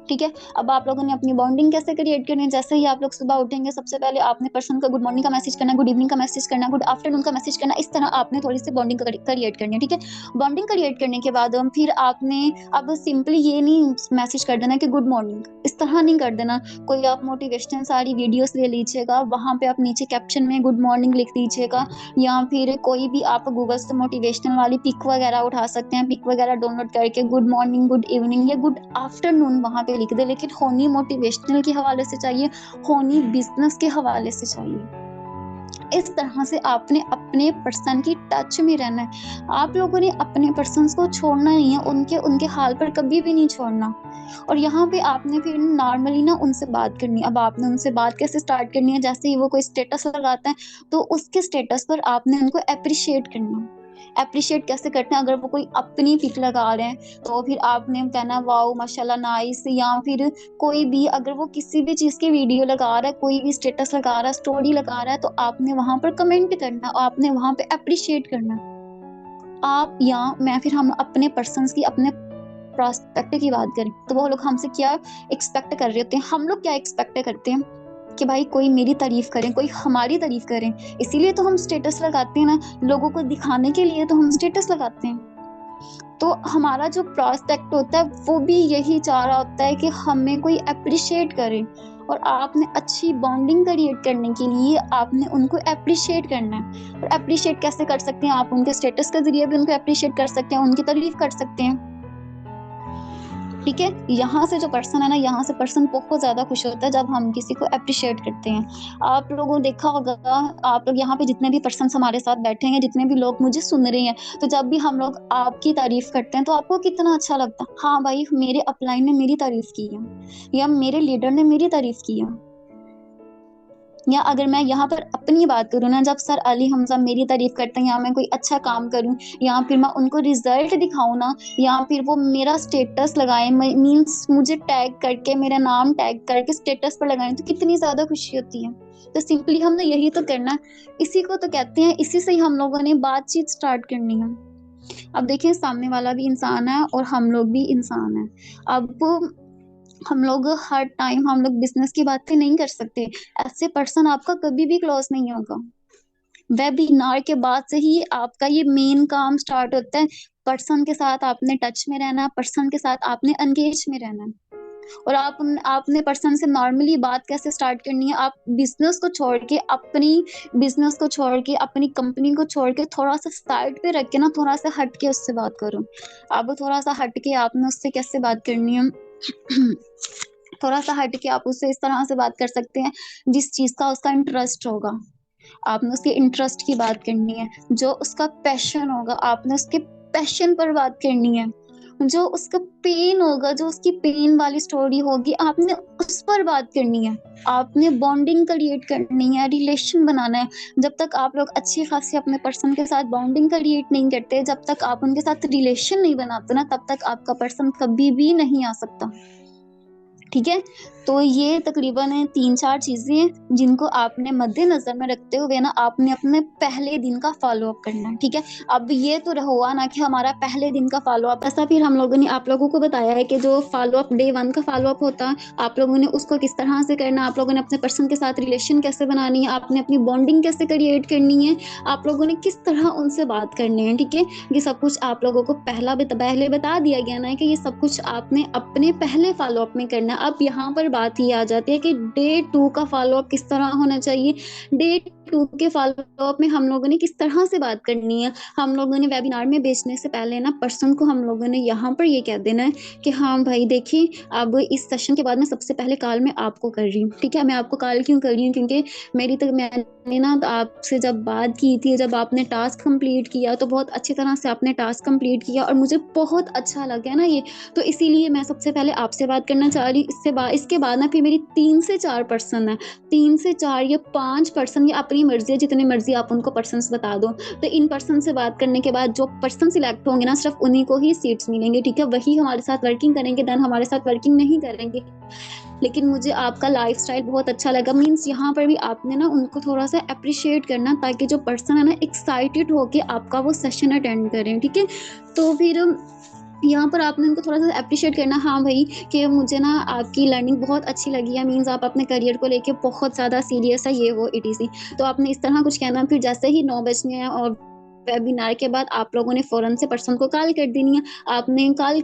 ठीक है। अब आप लोगों ने अपनी बॉन्डिंग कैसे क्रिएट करनी है, जैसे ही आप लोग सुबह उठेंगे, सबसे पहले आपने पर्सन को गुड मॉर्निंग का मैसेज करना, गुड इवनिंग का मैसेज करना, गुड आफ्टरनून का मैसेज करना। इस तरह आपने थोड़ी सी बॉन्डिंग क्रिएट करनी है, ठीक है। बॉन्डिंग क्रिएट करने के बाद फिर आपने अब सिंपली ये नहीं मैसेज कर देना कि गुड मॉर्निंग, इस तरह नहीं कर देना। कोई आप मोटिवेशनल सारी वीडियोस ले लीजिएगा, वहां पे आप नीचे कैप्शन में गुड मॉर्निंग लिख दीजिएगा, या फिर कोई भी आप गूगल से मोटिवेशनल वाली पिक वगैरह उठा सकते हैं, पिक वगैरह डाउनलोड करके गुड मॉर्निंग, गुड इवनिंग या गुड आफ्टरनून वहां पे लिख दे। लेकिन होनी मोटिवेशनल के हवाले से चाहिए, होनी बिजनेस के हवाले से चाहिए। इस तरह से आपने अपने पर्सन की टच में रहना है। आप लोगों ने अपने पर्सन को छोड़ना नहीं है, उनके उनके हाल पर कभी भी नहीं छोड़ना। और यहाँ पे आपने फिर नॉर्मली ना उनसे बात करनी है। अब आपने उनसे बात कैसे स्टार्ट करनी है, जैसे ही वो कोई स्टेटस लगाता है तो उसके स्टेटस पर आपने उनको अप्रिशिएट करना, अप्रिशिएट कैसे करते हैं, अगर वो कोई अपनी पिक लगा रहे हैं तो फिर आपने कहना वाओ माशाल्लाह नाइस, या फिर कोई भी अगर वो किसी भी चीज की वीडियो लगा रहा है, कोई भी स्टेटस लगा रहा है, स्टोरी लगा रहा है, तो आपने वहां पर कमेंट करना और आपने वहां पे अप्रिशिएट करना। आप या मैं फिर हम अपने पर्सन की, अपने प्रोस्पेक्ट की बात करें तो वो लोग हमसे क्या एक्सपेक्ट कर रहे होते हैं, हम लोग क्या एक्सपेक्ट करते हैं कि भाई कोई मेरी तारीफ करें, कोई हमारी तारीफ करें, इसीलिए तो हम स्टेटस लगाते हैं ना, लोगों को दिखाने के लिए तो हम स्टेटस लगाते हैं। तो हमारा जो प्रोस्पेक्ट होता है वो भी यही चाह रहा होता है कि हमें कोई अप्रिशिएट करे, और आपने अच्छी बॉन्डिंग क्रिएट करने के लिए आपने उनको अप्रिशिएट करना है। और अप्रिशिएट कैसे कर सकते हैं, आप उनके स्टेटस के जरिए भी उनको अप्रिशिएट कर सकते हैं, उनकी तारीफ कर सकते हैं। ठीक है, यहाँ से जो पर्सन है ना, यहाँ से पर्सन बहुत ज्यादा खुश होता है जब हम किसी को अप्रिशिएट करते हैं। आप लोगों ने देखा होगा, आप लोग यहाँ पे जितने भी पर्सन हमारे साथ बैठे हैं, जितने भी लोग मुझे सुन रहे हैं, तो जब भी हम लोग आपकी तारीफ करते हैं तो आपको कितना अच्छा लगता है, हाँ भाई मेरे अपलाइन ने मेरी तारीफ की है, या मेरे लीडर ने मेरी तारीफ की है। या अगर मैं यहाँ पर अपनी बात करूँ ना, जब सर अली हमजा मेरी तारीफ करते हैं, या मैं कोई अच्छा काम करूँ, या फिर मैं उनको रिजल्ट दिखाऊं ना, या फिर वो मेरा स्टेटस लगाए, मीन्स मुझे टैग करके, मेरा नाम टैग करके स्टेटस पर लगाए, तो कितनी ज्यादा खुशी होती है। तो सिंपली हमने यही तो करना है, इसी को तो कहते हैं, इसी से ही हम लोगों ने बातचीत स्टार्ट करनी है। अब देखिए सामने वाला भी इंसान है और हम लोग भी इंसान है। अब हम लोग हर टाइम हम लोग बिजनेस की बातें नहीं कर सकते, ऐसे पर्सन आपका कभी भी क्लोज नहीं होगा। वेबिनार के बाद से ही आपका ये मेन काम स्टार्ट होता है, पर्सन के साथ आपने टच में रहना, पर्सन के साथ आपने एंगेज में रहना। और आपने पर्सन से नॉर्मली बात कैसे स्टार्ट करनी है, आप बिजनेस को छोड़ के, अपनी बिजनेस को छोड़ के, अपनी कंपनी को छोड़ के थोड़ा सा साइड पे रख के ना, थोड़ा सा हट के उससे बात करो। अब थोड़ा सा हट के आपने उससे कैसे बात करनी है, थोड़ा सा हट के आप उससे इस तरह से बात कर सकते हैं जिस चीज का उसका इंटरेस्ट होगा, आपने उसके इंटरेस्ट की बात करनी है। जो उसका पैशन होगा आपने उसके पैशन पर बात करनी है। जो उसका पेन होगा, जो उसकी पेन वाली स्टोरी होगी, आपने उस पर बात करनी है। आपने बॉन्डिंग क्रिएट करनी है, रिलेशन बनाना है। जब तक आप लोग अच्छी खासी अपने पर्सन के साथ बॉन्डिंग क्रिएट नहीं करते, जब तक आप उनके साथ रिलेशन नहीं बनाते ना, तब तक आपका पर्सन कभी भी नहीं आ सकता। ठीक है, तो ये तकरीबन 3-4 चीजें हैं जिनको आपने मद्देनजर में रखते हुए ना आपने अपने पहले दिन का फॉलो अप करना है। ठीक है, अब ये तो हुआ ना कि हमारा पहले दिन का फॉलो अप, ऐसा फिर हम लोगों ने आप लोगों को बताया है कि जो फॉलो अप डे 1 का फॉलो अप होता है, आप लोगों ने उसको किस तरह से करना, आप लोगों ने अपने पर्सन के साथ रिलेशन कैसे बनानी है, आपने अपनी बॉन्डिंग कैसे क्रिएट करनी है, आप लोगों ने किस तरह उनसे बात करनी है। ठीक है, ये सब कुछ आप लोगों को पहले बता दिया गया ना कि ये सब कुछ आपने अपने पहले फॉलो अप में करना है। अब यहाँ पर बात ही आ जाती है कि डे 2 का फॉलो अप किस तरह होना चाहिए। डे 2 के फॉलो अप में हम लोगों ने किस तरह से बात करनी है, हम लोगों ने वेबिनार में बेचने से पहले ना पर्सन को हम लोगों ने यहाँ पर ये कह देना है कि हाँ भाई देखिए, अब इस सेशन के बाद में सबसे पहले कॉल मैं आपको कर रही हूँ। ठीक है, मैं आपको कॉल क्यों कर रही हूँ, क्योंकि मैंने ना आपसे जब बात की थी, जब आपने टास्क कंप्लीट किया तो बहुत अच्छी तरह से आपने टास्क कंप्लीट किया और मुझे बहुत अच्छा लगा ना ये, तो इसीलिए मैं सबसे पहले आपसे बात करना चाह रही हूँ। इसके बाद ना फिर मेरी 3 से 4 पर्सन है, 3 से 4 या 5 पर्सन, या अपनी मर्जी है, जितनी मर्जी आप उनको पर्सन बता दो। तो इन पर्सन से बात करने के बाद जो पर्सन सिलेक्ट होंगे ना, सिर्फ उन्हीं को ही सीट्स मिलेंगे। ठीक है, वही हमारे साथ वर्किंग करेंगे, देन हमारे साथ वर्किंग नहीं करेंगे। लेकिन मुझे आपका लाइफस्टाइल बहुत अच्छा लगा, मीन्स यहाँ पर भी आपने ना उनको थोड़ा सा अप्रिशिएट करना, ताकि जो पर्सन है ना एक्साइटेड होके आपका वो सेशन अटेंड करें। ठीक है, तो फिर यहाँ पर आपने उनको थोड़ा सा अप्रिशिएट करना, हाँ भाई कि मुझे ना आपकी लर्निंग बहुत अच्छी लगी है, मीन्स आप अपने करियर को लेके बहुत ज़्यादा सीरियस है, ये वो इटीसी। तो आपने इस तरह कुछ कहना। फिर जैसे ही 9 बजने हैं और वेबिनार के बाद आप लोगों ने फौरन से पर्सन को कॉल कर देनी है। आपने कॉल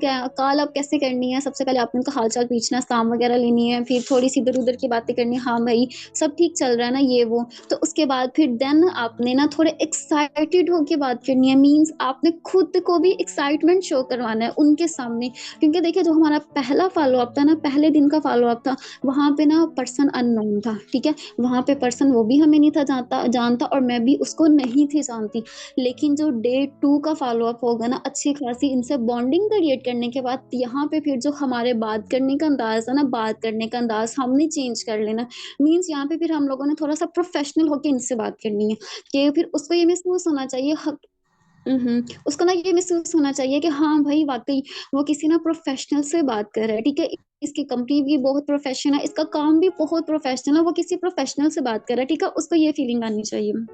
अब कैसे करनी है, सबसे पहले आपने उनका हालचाल पूछना, काम वगैरह लेनी है, फिर थोड़ी सी इधर उधर की बातें करनी है, हाँ भाई सब ठीक चल रहा है ना, ये वो। तो उसके बाद फिर देन आपने ना थोड़े एक्साइटेड होके बात करनी है, मीन्स आपने खुद को भी एक्साइटमेंट शो करवाना है उनके सामने। क्योंकि देखिए जो हमारा पहला फॉलो अप था ना, पहले दिन का फॉलो अप था, वहां पे ना पर्सन अननोन था। ठीक है, वहां पे पर्सन वो भी हमें नहीं था जानता और मैं भी उसको नहीं थी जानती। लेकिन जो डे 2 का फॉलो अप होगा ना, अच्छी खासी इनसे बॉन्डिंग क्रिएट करने के बाद, यहाँ पे फिर जो हमारे बात करने का अंदाज है ना, बात करने का अंदाज हमने चेंज कर लेना। मीन्स यहाँ पे फिर हम लोगों ने थोड़ा सा प्रोफेशनल होकर इनसे बात करनी है, कि फिर उसको ये महसूस होना चाहिए उसको ना ये महसूस होना चाहिए कि हाँ भाई वाकई वो किसी ना प्रोफेशनल से बात कर रहा है, ठीक है। इसकी कंपनी भी बहुत प्रोफेशनल है, इसका काम भी बहुत प्रोफेशनल है, वो किसी प्रोफेशनल से बात कर रहा है, ठीक है। उसको ये फीलिंग आनी चाहिए।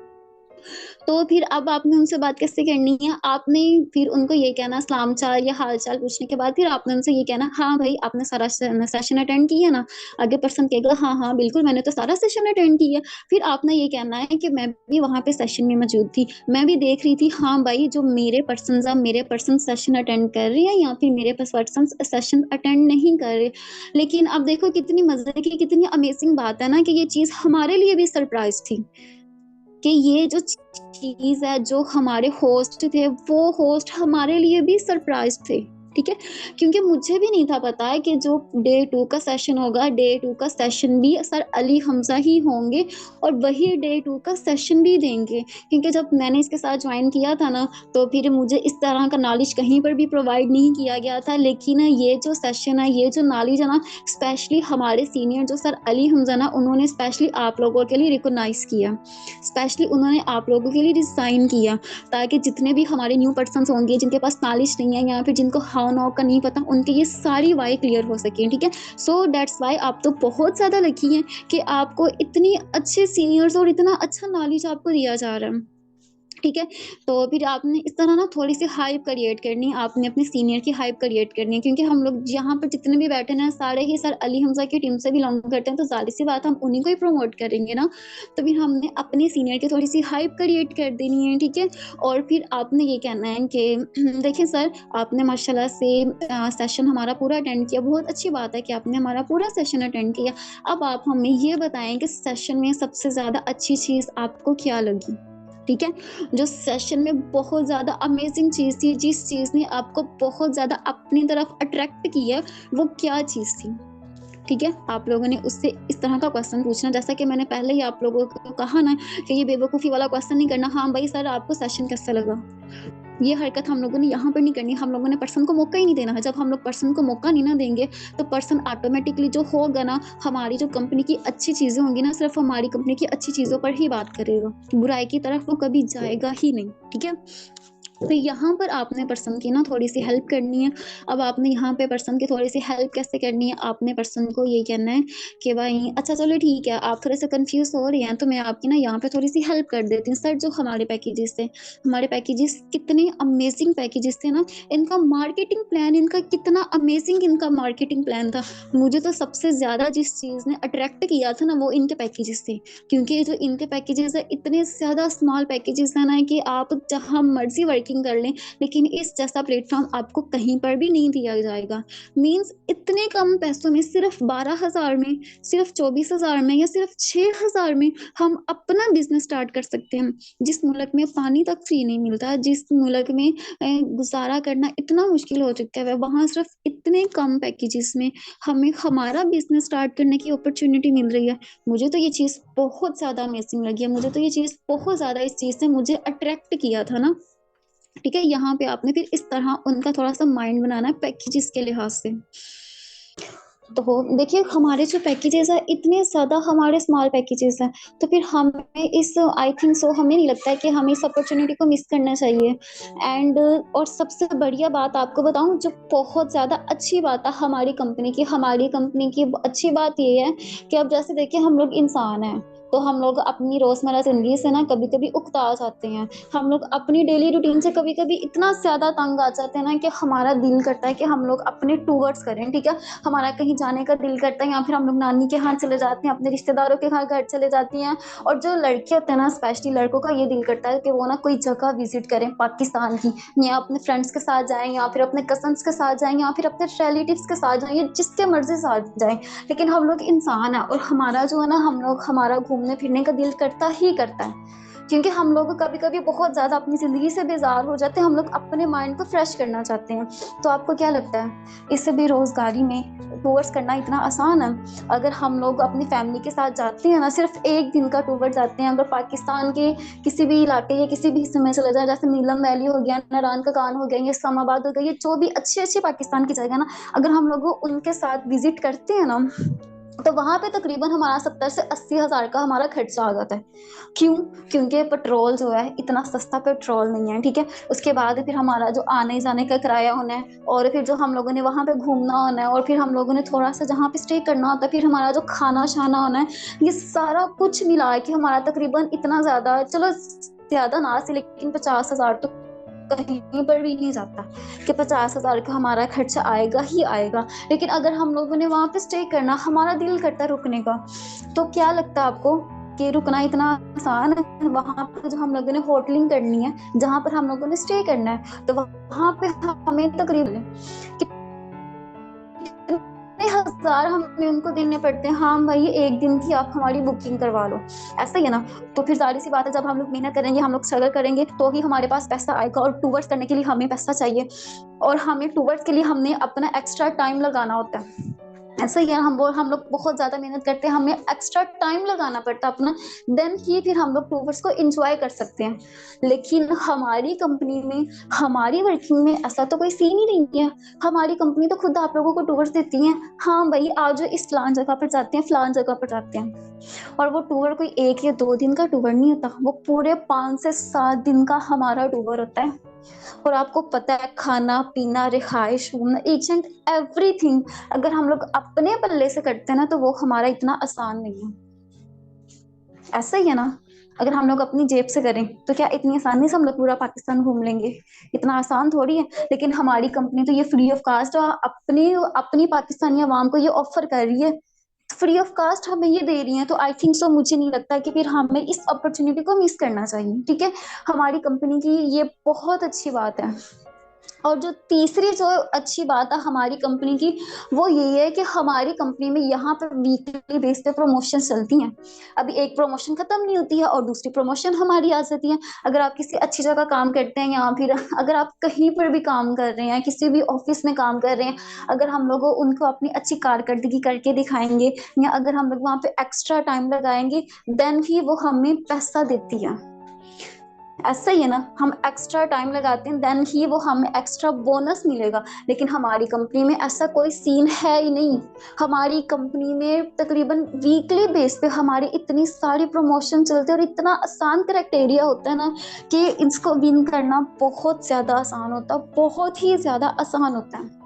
तो फिर अब आपने उनसे बात कैसे करनी है, आपने फिर उनको ये कहना सलाम चाल या हाल चाल पूछने के बाद फिर आपने उनसे ये कहना, हाँ भाई आपने सारा सेशन अटेंड किया ना। आगे पर्सन कहेगा हाँ हाँ बिल्कुल मैंने तो सारा सेशन अटेंड किया। फिर आपने ये कहना है कि मैं भी वहां पे सेशन में मौजूद थी, मैं भी देख रही थी, हाँ भाई जो मेरे पर्सन सेशन अटेंड कर रहे हैं या फिर मेरे पास पर्सन सेशन अटेंड नहीं कर रहे। लेकिन अब देखो कितनी मजे की कितनी अमेजिंग बात है ना कि ये चीज हमारे लिए भी सरप्राइज थी कि ये जो चीज है, जो हमारे होस्ट थे वो होस्ट हमारे लिए भी सरप्राइज थे, ठीक है। क्योंकि मुझे भी नहीं था पता है कि जो डे 2 का सेशन होगा, डे 2 का सेशन भी सर अली हमजा ही होंगे और वही डे 2 का सेशन भी देंगे। क्योंकि जब मैंने इसके साथ ज्वाइन किया था ना, तो फिर मुझे इस तरह का नॉलेज कहीं पर भी प्रोवाइड नहीं किया गया था, लेकिन ये जो सेशन है, ये जो नॉलेज है ना, स्पेशली हमारे सीनियर जो सर अली हमजा ना, उन्होंने स्पेशली आप लोगों के लिए रिकॉग्नाइज किया, स्पेशली उन्होंने आप लोगों के लिए डिजाइन किया, ताकि जितने भी हमारे न्यू पर्सन होंगे जिनके पास नॉलेज नहीं है या फिर जिनको हाउ नाउ का नहीं पता, उनके ये सारी वाई क्लियर हो सके, ठीक है। सो दैट्स वाई आप तो बहुत ज्यादा लकी हैं कि आपको इतनी अच्छे सीनियर्स और इतना अच्छा नॉलेज आपको दिया जा रहा है, ठीक है। तो फिर आपने इस तरह ना थोड़ी सी हाइप क्रिएट करनी है, आपने अपने सीनियर की हाइप क्रिएट करनी है, क्योंकि हम लोग यहाँ पर जितने भी बैठे हैं सारे ही सर अली हमजा की टीम से बिलोंग करते हैं, तो जाहिर सी बात हम उन्हीं को ही प्रमोट करेंगे ना। तो फिर हमने अपने सीनियर की थोड़ी सी हाइप क्रिएट कर देनी है, ठीक है। और फिर आपने ये कहना है कि देखिए सर आपने माशाल्लाह से सेशन हमारा पूरा अटेंड किया, बहुत अच्छी बात है कि आपने हमारा पूरा सेशन अटेंड किया। अब आप हमें ये बताएं कि सेशन में सबसे ज्यादा अच्छी चीज आपको क्या लगी, ठीक है। जो सेशन में बहुत ज्यादा अमेजिंग चीज थी, जिस चीज ने आपको बहुत ज्यादा अपनी तरफ अट्रैक्ट किया, वो क्या चीज थी, ठीक है। आप लोगों ने उससे इस तरह का क्वेश्चन पूछना, जैसा कि मैंने पहले ही आप लोगों को कहा ना कि ये बेवकूफ़ी वाला क्वेश्चन नहीं करना, हाँ भाई सर आपको सेशन कैसा लगा। ये हरकत हम लोगों ने यहाँ पर नहीं करनी, हम लोगों ने पर्सन को मौका ही नहीं देना है। जब हम लोग पर्सन को मौका नहीं ना देंगे तो पर्सन ऑटोमेटिकली जो होगा ना, हमारी जो कंपनी की अच्छी चीज़ें होंगी ना, सिर्फ हमारी कंपनी की अच्छी चीज़ों पर ही बात करेगा, बुराई की तरफ वो कभी जाएगा ही नहीं, ठीक है। तो यहाँ पर आपने पर्सन की ना थोड़ी सी हेल्प करनी है। अब आपने यहाँ पे पर्सन की थोड़ी सी हेल्प कैसे करनी है, आपने पर्सन को ये कहना है कि भाई अच्छा चलो ठीक है आप थोड़े से कंफ्यूज हो रहे हैं, तो मैं आपकी ना यहाँ पे थोड़ी सी हेल्प कर देती हूँ। सर जो हमारे पैकेजेस थे, हमारे पैकेजेस कितने अमेजिंग पैकेजेस थे ना, इनका मार्केटिंग प्लान, इनका कितना अमेजिंग इनका मार्केटिंग प्लान था। मुझे तो सबसे ज्यादा जिस चीज ने अट्रैक्ट किया था ना, वो इनके पैकेजेस थे। क्योंकि जो इनके पैकेजेस है इतने ज्यादा स्मॉल पैकेजेस है ना कि आप जहां मर्जी वर्किंग कर लें, लेकिन इस जैसा प्लेटफॉर्म आपको कहीं पर भी नहीं दिया जाएगा। मींस इतने कम पैसों में, सिर्फ 12,000 में, सिर्फ 24,000 में या सिर्फ 6,000 में हम अपना बिजनेस स्टार्ट कर सकते हैं। जिस मुल्क में पानी तक फ्री नहीं मिलता, जिस मुल्क में गुजारा करना इतना मुश्किल हो चुका है, वहां सिर्फ इतने कम पैकेजेस में हमें हमारा बिजनेस स्टार्ट करने की अपॉर्चुनिटी मिल रही है। मुझे तो ये चीज़ बहुत ज़्यादा अमेजिंग लगी है, मुझे तो ये चीज़ बहुत ज़्यादा इस चीज़ से मुझे अट्रैक्ट किया था ना, ठीक है। यहाँ पे आपने फिर इस तरह उनका थोड़ा सा माइंड बनाना है पैकेजेस के लिहाज से। तो देखिए हमारे जो पैकेजेस है इतने ज़्यादा हमारे स्मॉल पैकेजेस हैं, तो फिर हमें इस आई थिंक सो हमें नहीं लगता है कि हमें इस अपॉर्चुनिटी को मिस करना चाहिए। एंड और सबसे बढ़िया बात आपको बताऊं, जो बहुत ज़्यादा अच्छी बात है हमारी कंपनी की अच्छी बात ये है कि अब जैसे देखिए हम लोग इंसान हैं, तो हम लोग अपनी रोजमर्रा जिंदगी से ना कभी कभी उकता जाते हैं, हम लोग अपनी डेली रूटीन से कभी कभी इतना ज्यादा तंग आ जाते हैं ना कि हमारा दिल करता है कि हम लोग अपने टूवर्स करें, ठीक है। हमारा कहीं जाने का दिल करता है या फिर हम लोग नानी के यहाँ चले जाते हैं, अपने रिश्तेदारों के यहाँ घर चले जाती हैं। और जो लड़के होते हैं ना, स्पेशली लड़कों का ये दिल करता है कि वो ना कोई जगह विजिट करें पाकिस्तान की, या अपने फ्रेंड्स के साथ जाएं या फिर अपने कजन्स के साथ जाएं या फिर अपने रिलेटिव्स के साथ जाएं या जिसके मर्जी साथ जाएं। लेकिन हम लोग इंसान है और हमारा जो है ना, हमारा घूमने फिरने का दिल करता ही करता है, क्योंकि हम लोग कभी कभी बहुत ज़्यादा अपनी ज़िंदगी से बेजार हो जाते हैं, हम लोग अपने माइंड को फ्रेश करना चाहते हैं। तो आपको क्या लगता है इस बेरोज़गारी में टूर्स करना इतना आसान है? अगर हम लोग अपनी फैमिली के साथ जाते हैं ना, सिर्फ एक दिन का टूर जाते हैं, अगर पाकिस्तान के किसी भी इलाके या किसी भी हिस्से में चले जाए, जैसे नीलम वैली हो गया, नारायण का कान हो गया, ये इस्लामाबाद हो गया, ये जो भी अच्छी अच्छी पाकिस्तान की जगह ना, अगर हम लोग उनके साथ विजिट करते हैं ना, तो वहां पे तकरीबन हमारा 70 से 80 हज़ार का हमारा खर्चा आ जाता है। क्यों? क्योंकि पेट्रोल जो है इतना सस्ता पेट्रोल नहीं है, ठीक है। उसके बाद फिर हमारा जो आने जाने का किराया होना है, और फिर जो हम लोगों ने वहां पे घूमना होना है, और फिर हम लोगों ने थोड़ा सा जहाँ पे स्टे करना होता है, फिर हमारा जो खाना शाना होना है, ये सारा कुछ मिला के हमारा तकरीबन इतना ज्यादा, चलो ज्यादा ना से लेकिन 50 हज़ार तो कहीं पर भी नहीं जाता कि 50 हज़ार का हमारा खर्चा आएगा ही आएगा। लेकिन अगर हम लोगों ने वहां पे स्टे करना, हमारा दिल करता है रुकने का, तो क्या लगता है आपको कि रुकना इतना आसान है? वहां पे जो हम लोगों ने होटलिंग करनी है, जहां पर हम लोगों ने स्टे करना है, तो वहां पे हमें तकरीबन कितने हजार हमें उनको देने पड़ते हैं। हाँ भाई, एक दिन की आप हमारी बुकिंग करवा लो, ऐसा ही है ना। तो फिर जाहिर सी बात है, जब हम लोग मेहनत करेंगे, हम लोग स्ट्रगल करेंगे, तो ही हमारे पास पैसा आएगा, और टूवर्स करने के लिए हमें पैसा चाहिए, और हमें टूवर्स के लिए हमने अपना एक्स्ट्रा टाइम लगाना होता है। ऐसा ही है, हम लोग बहुत ज्यादा मेहनत करते हैं, हमें एक्स्ट्रा टाइम लगाना पड़ता है अपना, देन ही फिर हम लोग टूवर्स को एंजॉय कर सकते हैं। लेकिन हमारी कंपनी में, हमारी वर्किंग में ऐसा तो कोई सीन ही नहीं है। हमारी कंपनी तो खुद आप लोगों को टूवर्स देती है। हाँ भाई, आज इस फलान जगह पर जाते हैं, फलान जगह पर जाते हैं, और वो टूर कोई 1 या 2 दिन का टूर नहीं होता, वो पूरे 5 से 7 दिन का हमारा टूर होता है। और आपको पता है, खाना पीना, रिहाइश, घूमना, ईच एंड एवरीथिंग अगर हम लोग अपने पल्ले से करते हैं ना, तो वो हमारा इतना आसान नहीं है। ऐसा ही है ना, अगर हम लोग अपनी जेब से करें तो क्या इतनी आसानी से हम लोग पूरा पाकिस्तान घूम लेंगे? इतना आसान थोड़ी है। लेकिन हमारी कंपनी तो ये फ्री ऑफ कास्ट अपनी अपनी पाकिस्तानी आवाम को ये ऑफर कर रही है, फ्री ऑफ कास्ट हमें ये दे रही है, तो आई थिंक सो मुझे नहीं लगता कि फिर हमें इस अपॉर्चुनिटी को मिस करना चाहिए, ठीक है। हमारी कंपनी की ये बहुत अच्छी बात है। और जो तीसरी जो अच्छी बात है हमारी कंपनी की, वो यही है कि हमारी कंपनी में यहाँ पर वीकली बेस पे प्रमोशन चलती हैं। अभी एक प्रमोशन खत्म नहीं होती है और दूसरी प्रमोशन हमारी आ जाती है। अगर आप किसी अच्छी जगह काम करते हैं, या फिर अगर आप कहीं पर भी काम कर रहे हैं, किसी भी ऑफिस में काम कर रहे हैं, अगर हम लोग उनको अपनी अच्छी कारकर्दगी करके दिखाएंगे, या अगर हम लोग वहाँ पे एक्स्ट्रा टाइम लगाएंगे, देन ही वो हमें पैसा देती है। ऐसा ही है ना, हम एक्स्ट्रा टाइम लगाते हैं, देन ही वो हमें एक्स्ट्रा बोनस मिलेगा। लेकिन हमारी कंपनी में ऐसा कोई सीन है ही नहीं। हमारी कंपनी में तकरीबन वीकली बेस पे हमारी इतनी सारी प्रमोशन चलती है, और इतना आसान क्राइटेरिया होता है ना कि इसको विन करना बहुत ज्यादा आसान होता है, बहुत ही ज्यादा आसान होता है।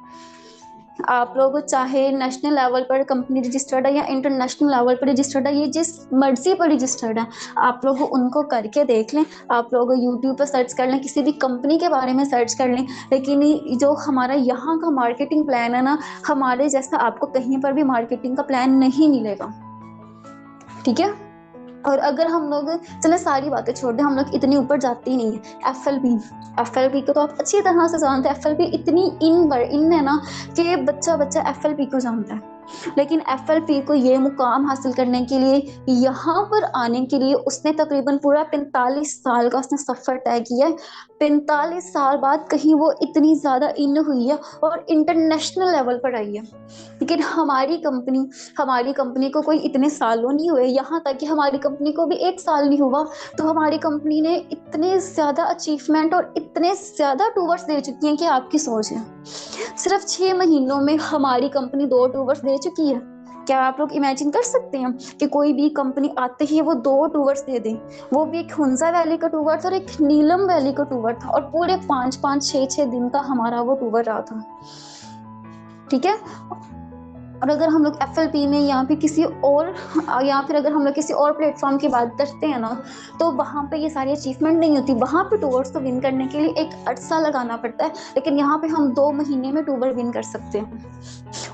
आप लोग चाहे नेशनल लेवल पर कंपनी रजिस्टर्ड है या इंटरनेशनल लेवल पर रजिस्टर्ड है, ये जिस मर्जी पर रजिस्टर्ड है, आप लोग उनको करके देख लें। आप लोग यूट्यूब पर सर्च कर लें, किसी भी कंपनी के बारे में सर्च कर लें, लेकिन जो हमारा यहाँ का मार्केटिंग प्लान है ना, हमारे जैसा आपको कहीं पर भी मार्केटिंग का प्लान नहीं मिलेगा, ठीक है। और अगर हम लोग, चले सारी बातें छोड़ दें, हम लोग इतनी ऊपर जाते ही नहीं है। एफ एल पी को तो आप अच्छी तरह से जानते हैं। एफ एल पी इतनी इन है ना कि बच्चा बच्चा एफ एल पी को जानता है। लेकिन एफ एल पी को ये मुकाम हासिल करने के लिए, यहाँ पर आने के लिए, उसने तकरीबन पूरा 45 साल का उसने सफर तय किया है। 45 साल बाद कहीं वो इतनी ज्यादा इन हुई है और इंटरनेशनल लेवल पर आई है। लेकिन हमारी कंपनी को कोई इतने सालों नहीं हुए, यहाँ तक कि हमारी कंपनी को भी 1 साल नहीं हुआ, तो हमारी कंपनी ने इतने ज्यादा अचीवमेंट और इतने ज्यादा टूवर्स दे चुकी हैं कि आपकी सोच है। सिर्फ 6 महीनों में हमारी कंपनी 2 टूवर्स दे चुकी है। क्या आप लोग इमेजिन कर सकते हैं कि कोई भी कंपनी आते ही वो 2 टूवर्स दे दे? वो भी एक हुंजा वैली का टूवर था और एक नीलम वैली का टूवर था, और पूरे 5-5 6-6 दिन का हमारा वो टूवर रहा था, ठीक है। और अगर हम लोग एफ एल पी में या फिर किसी और, या फिर अगर हम लोग किसी और प्लेटफॉर्म की बात करते हैं ना, तो वहाँ पे ये सारी अचीवमेंट नहीं होती। वहाँ पे टूवर्स को विन करने के लिए एक अरसा लगाना पड़ता है, लेकिन यहाँ पे हम 2 महीने में टूवर विन कर सकते हैं।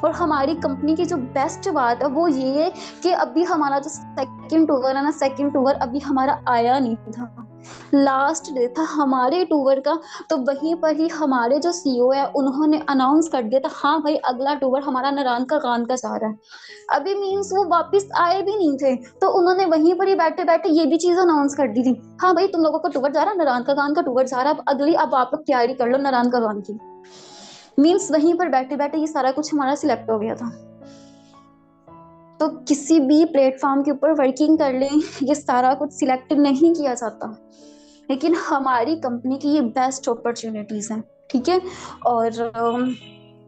और हमारी कंपनी की जो बेस्ट बात है वो ये है कि अभी हमारा जो सेकंड टूवर है ना, सेकंड टूवर अभी हमारा आया नहीं था, लास्ट डे था हमारे टूवर का। तो वहीं पर ही हमारे जो सीईओ है, उन्होंने अनाउंस कर दिया था, हाँ भाई अगला टूवर हमारा नारायण का गान का जा रहा है। अभी मीन्स वो वापस आए भी नहीं थे, तो उन्होंने वहीं पर ही बैठे बैठे ये भी चीज अनाउंस कर दी थी, हाँ भाई तुम लोगों का टूवर जा रहा है, नारायण का गान का टूवर जा रहा है, अब आप लोग तैयारी कर लो नारायण का गान की। मीन्स वहीं पर बैठे बैठे ये सारा कुछ हमारा सिलेक्ट हो गया था। तो किसी भी प्लेटफॉर्म के ऊपर वर्किंग कर लें, ये सारा कुछ सिलेक्ट नहीं किया जाता, लेकिन हमारी कंपनी की ये बेस्ट अपॉर्चुनिटीज हैं, ठीक है। और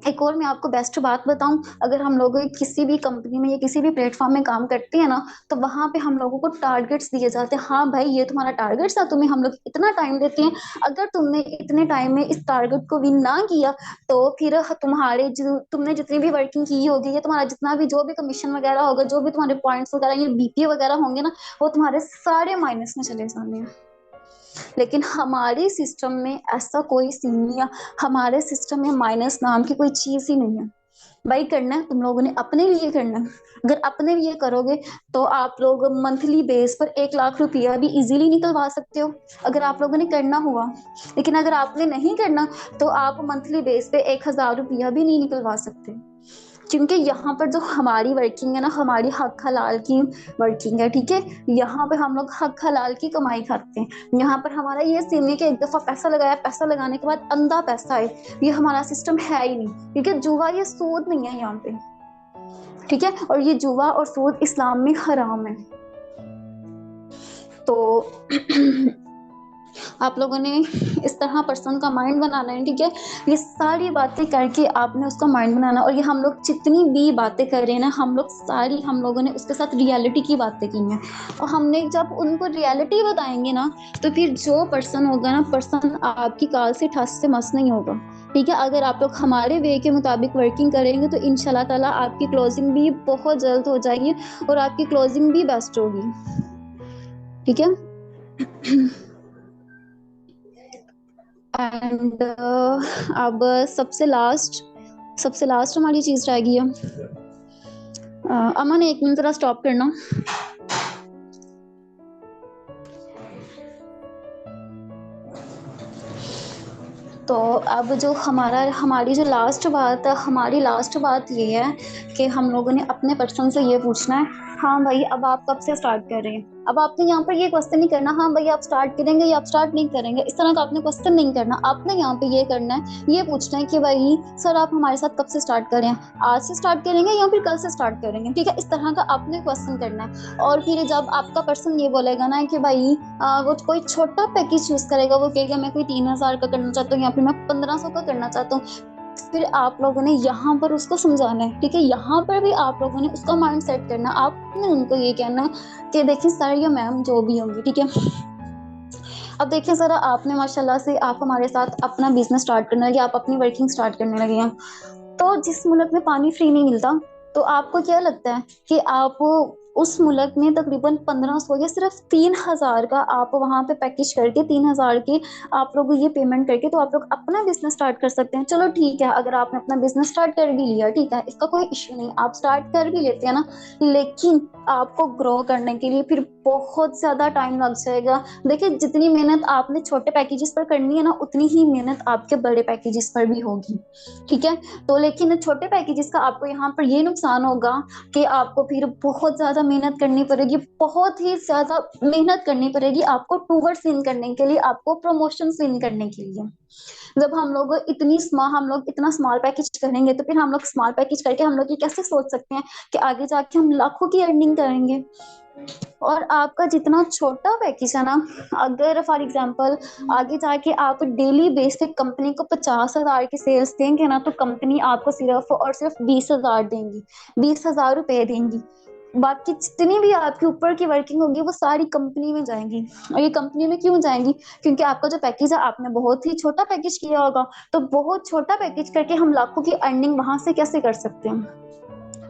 एक और मैं आपको बेस्ट बात बताऊं, अगर हम लोग किसी भी कंपनी में या किसी भी प्लेटफॉर्म में काम करते हैं ना, तो वहां पे हम लोगों को टारगेट्स दिए जाते हैं। हाँ भाई, ये तुम्हारा टारगेट्स है, तुम्हें हम लोग इतना टाइम देते हैं, अगर तुमने इतने टाइम में इस टारगेट को विन ना किया तो फिर तुम्हारे जो तुमने जितनी भी वर्किंग की होगी, या तुम्हारा जितना भी जो भी कमीशन वगैरह होगा, जो भी तुम्हारे पॉइंट्स वगैरह या बीपीए वगैरह होंगे ना, वो तुम्हारे सारे माइनस में चले जाने हैं। लेकिन हमारे सिस्टम में ऐसा कोई सीन नहीं है, हमारे सिस्टम में माइनस नाम की कोई चीज ही नहीं है। भाई करना है तुम लोगों ने अपने लिए करना है। अगर अपने लिए करोगे तो आप लोग मंथली बेस पर 1 लाख रुपया भी इजीली निकलवा सकते हो, अगर आप लोगों ने करना हुआ। लेकिन अगर आपने नहीं करना तो आप मंथली बेस पे 1 हजार रुपया भी नहीं निकलवा सकते, क्योंकि यहाँ पर जो हमारी वर्किंग है ना, हमारी हक हलाल की वर्किंग है, ठीक है। यहाँ पे हम लोग हक हलाल की कमाई खाते हैं। यहाँ पर हमारा ये सीन है कि एक दफा पैसा लगाया, पैसा लगाने के बाद अंधा पैसा है, ये हमारा सिस्टम है ही नहीं, ठीक है। जुआ ये सूद नहीं है यहाँ पे, ठीक है। और ये जुआ और सूद इस्लाम में हराम है। तो आप लोगों ने इस तरह पर्सन का माइंड बनाना है, ठीक है। ये सारी बातें करके आपने उसका माइंड बनाना। और ये हम लोग जितनी भी बातें कर रहे हैं ना, हम लोगों ने उसके साथ रियलिटी की बातें की हैं। और हमने जब उनको रियलिटी बताएंगे ना, तो फिर जो पर्सन होगा ना, पर्सन आपकी काल से ठस से मस नहीं होगा, ठीक है। अगर आप लोग हमारे वे के मुताबिक वर्किंग करेंगे तो इंशाल्लाह ताला आपकी क्लोजिंग भी बहुत जल्द हो जाएगी और आपकी क्लोजिंग भी बेस्ट होगी, ठीक है। एंड अब सबसे लास्ट हमारी चीज रह गई है। अमन 1 मिनट जरा स्टॉप करना। तो अब जो हमारी जो हमारी लास्ट बात ये है कि हम लोगों ने अपने पर्सन से ये पूछना है, हाँ भाई अब आप कब से स्टार्ट कर रहे हैं। अब आपने यहाँ पर ये क्वेश्चन नहीं करना, हाँ भाई आप स्टार्ट करेंगे या आप स्टार्ट नहीं करेंगे, इस तरह का आपने क्वेश्चन नहीं करना। आपने यहाँ पे ये करना है, ये पूछना है कि भाई सर आप हमारे साथ कब से स्टार्ट करें, आज से स्टार्ट करेंगे या फिर कल से स्टार्ट करेंगे, ठीक है। इस तरह का आपने क्वेश्चन करना है। और फिर जब आपका पर्सन ये बोलेगा ना कि भाई वो कोई छोटा पैकेज चूज करेगा, वो कहेगा मैं कोई 3 हजार का करना चाहता हूँ या फिर मैं 1500 का करना चाहता हूँ, फिर आप लोगों ने यहाँ पर उसको समझाना है, ठीक है। यहाँ पर भी आप लोगों ने उसका माइंड सेट करना है। आपने उनको ये कहना है कि देखिए सर या मैम जो भी होंगी, ठीक है। अब देखिए जरा, आपने माशाल्लाह से आप हमारे साथ अपना बिजनेस स्टार्ट करने लगे, आप अपनी वर्किंग स्टार्ट करने लगे हैं। तो जिस मुल्क में पानी फ्री नहीं मिलता, तो आपको क्या लगता है कि आप उस मुल्क में तकरीबन 1500 या सिर्फ 3000 का आप वहां पे पैकेज करके 3000 की आप लोग ये पेमेंट करके तो आप लोग अपना बिजनेस स्टार्ट कर सकते हैं। चलो ठीक है, अगर आपने अपना बिजनेस स्टार्ट कर भी लिया, ठीक है, इसका कोई इश्यू नहीं, आप स्टार्ट कर भी लेते हैं ना, लेकिन आपको ग्रो करने के लिए फिर बहुत ज्यादा टाइम लग जाएगा। देखिए जितनी मेहनत आपने छोटे पैकेजेस पर करनी है ना, उतनी ही मेहनत आपके बड़े पैकेजेस पर भी होगी, ठीक है। तो लेकिन छोटे पैकेजेस का आपको यहाँ पर ये नुकसान होगा कि आपको फिर बहुत ज्यादा मेहनत करनी पड़ेगी, बहुत ही ज्यादा मेहनत करनी पड़ेगी आपको टूवर्ड्स विन करने के लिए, आपको प्रमोशन विन करने के लिए। जब हम लोग इतना स्मॉल पैकेज करेंगे तो फिर हम लोग स्मॉल पैकेज करके हम लोग ये कैसे सोच सकते हैं कि आगे जाके हम लाखों की अर्निंग करेंगे। और आपका जितना छोटा पैकेज है ना, अगर फॉर एग्जांपल आगे जाके आप डेली बेस पे कंपनी को 50,000 की सेल्स देंगे ना, तो कंपनी आपको सिर्फ और सिर्फ 20,000 देंगी, 20,000 रुपए देंगी। बाकी जितनी भी आपके ऊपर की वर्किंग होगी वो सारी कंपनी में जाएंगी। और ये कंपनी में क्यों जाएंगी, क्योंकि आपका जो पैकेज है आपने बहुत ही छोटा पैकेज किया होगा। तो बहुत छोटा पैकेज करके हम लाखों की अर्निंग वहां से कैसे कर सकते हैं,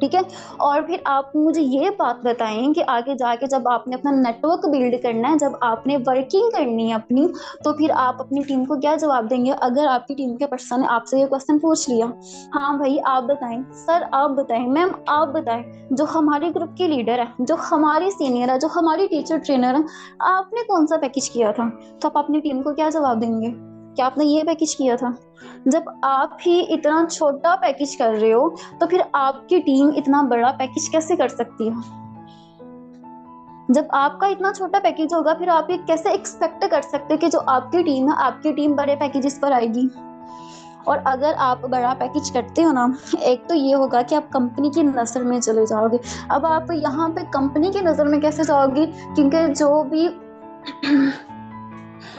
ठीक है। और फिर आप मुझे ये बात बताएं कि आगे जाके जब आपने अपना नेटवर्क बिल्ड करना है, जब आपने वर्किंग करनी है अपनी, तो फिर आप अपनी टीम को क्या जवाब देंगे। अगर आपकी टीम के पर्सन ने आपसे ये क्वेश्चन पूछ लिया, हाँ भाई आप बताएं, सर आप बताएं, मैम आप बताएं, जो हमारे ग्रुप की लीडर है, जो हमारी सीनियर है, जो हमारी टीचर ट्रेनर है, आपने कौन सा पैकेज किया था, तो आप अपनी टीम को क्या जवाब देंगे कि आपने ये पैकेज किया था। जब आप ही इतना छोटा पैकेज कर रहे हो तो फिर आपकी टीम इतना बड़ा पैकेज कैसे कर सकती है। जब आपका इतना छोटा पैकेज होगा फिर आप ये कैसे एक्सपेक्ट कर सकते हैं कि जो आपकी टीम है, आपकी टीम बड़े पैकेजेस पर आएगी। और अगर आप बड़ा पैकेज करते हो ना, एक तो ये होगा कि आप कंपनी की नजर में चले जाओगे। अब आप यहाँ पे कंपनी की नजर में कैसे जाओगे, क्योंकि जो भी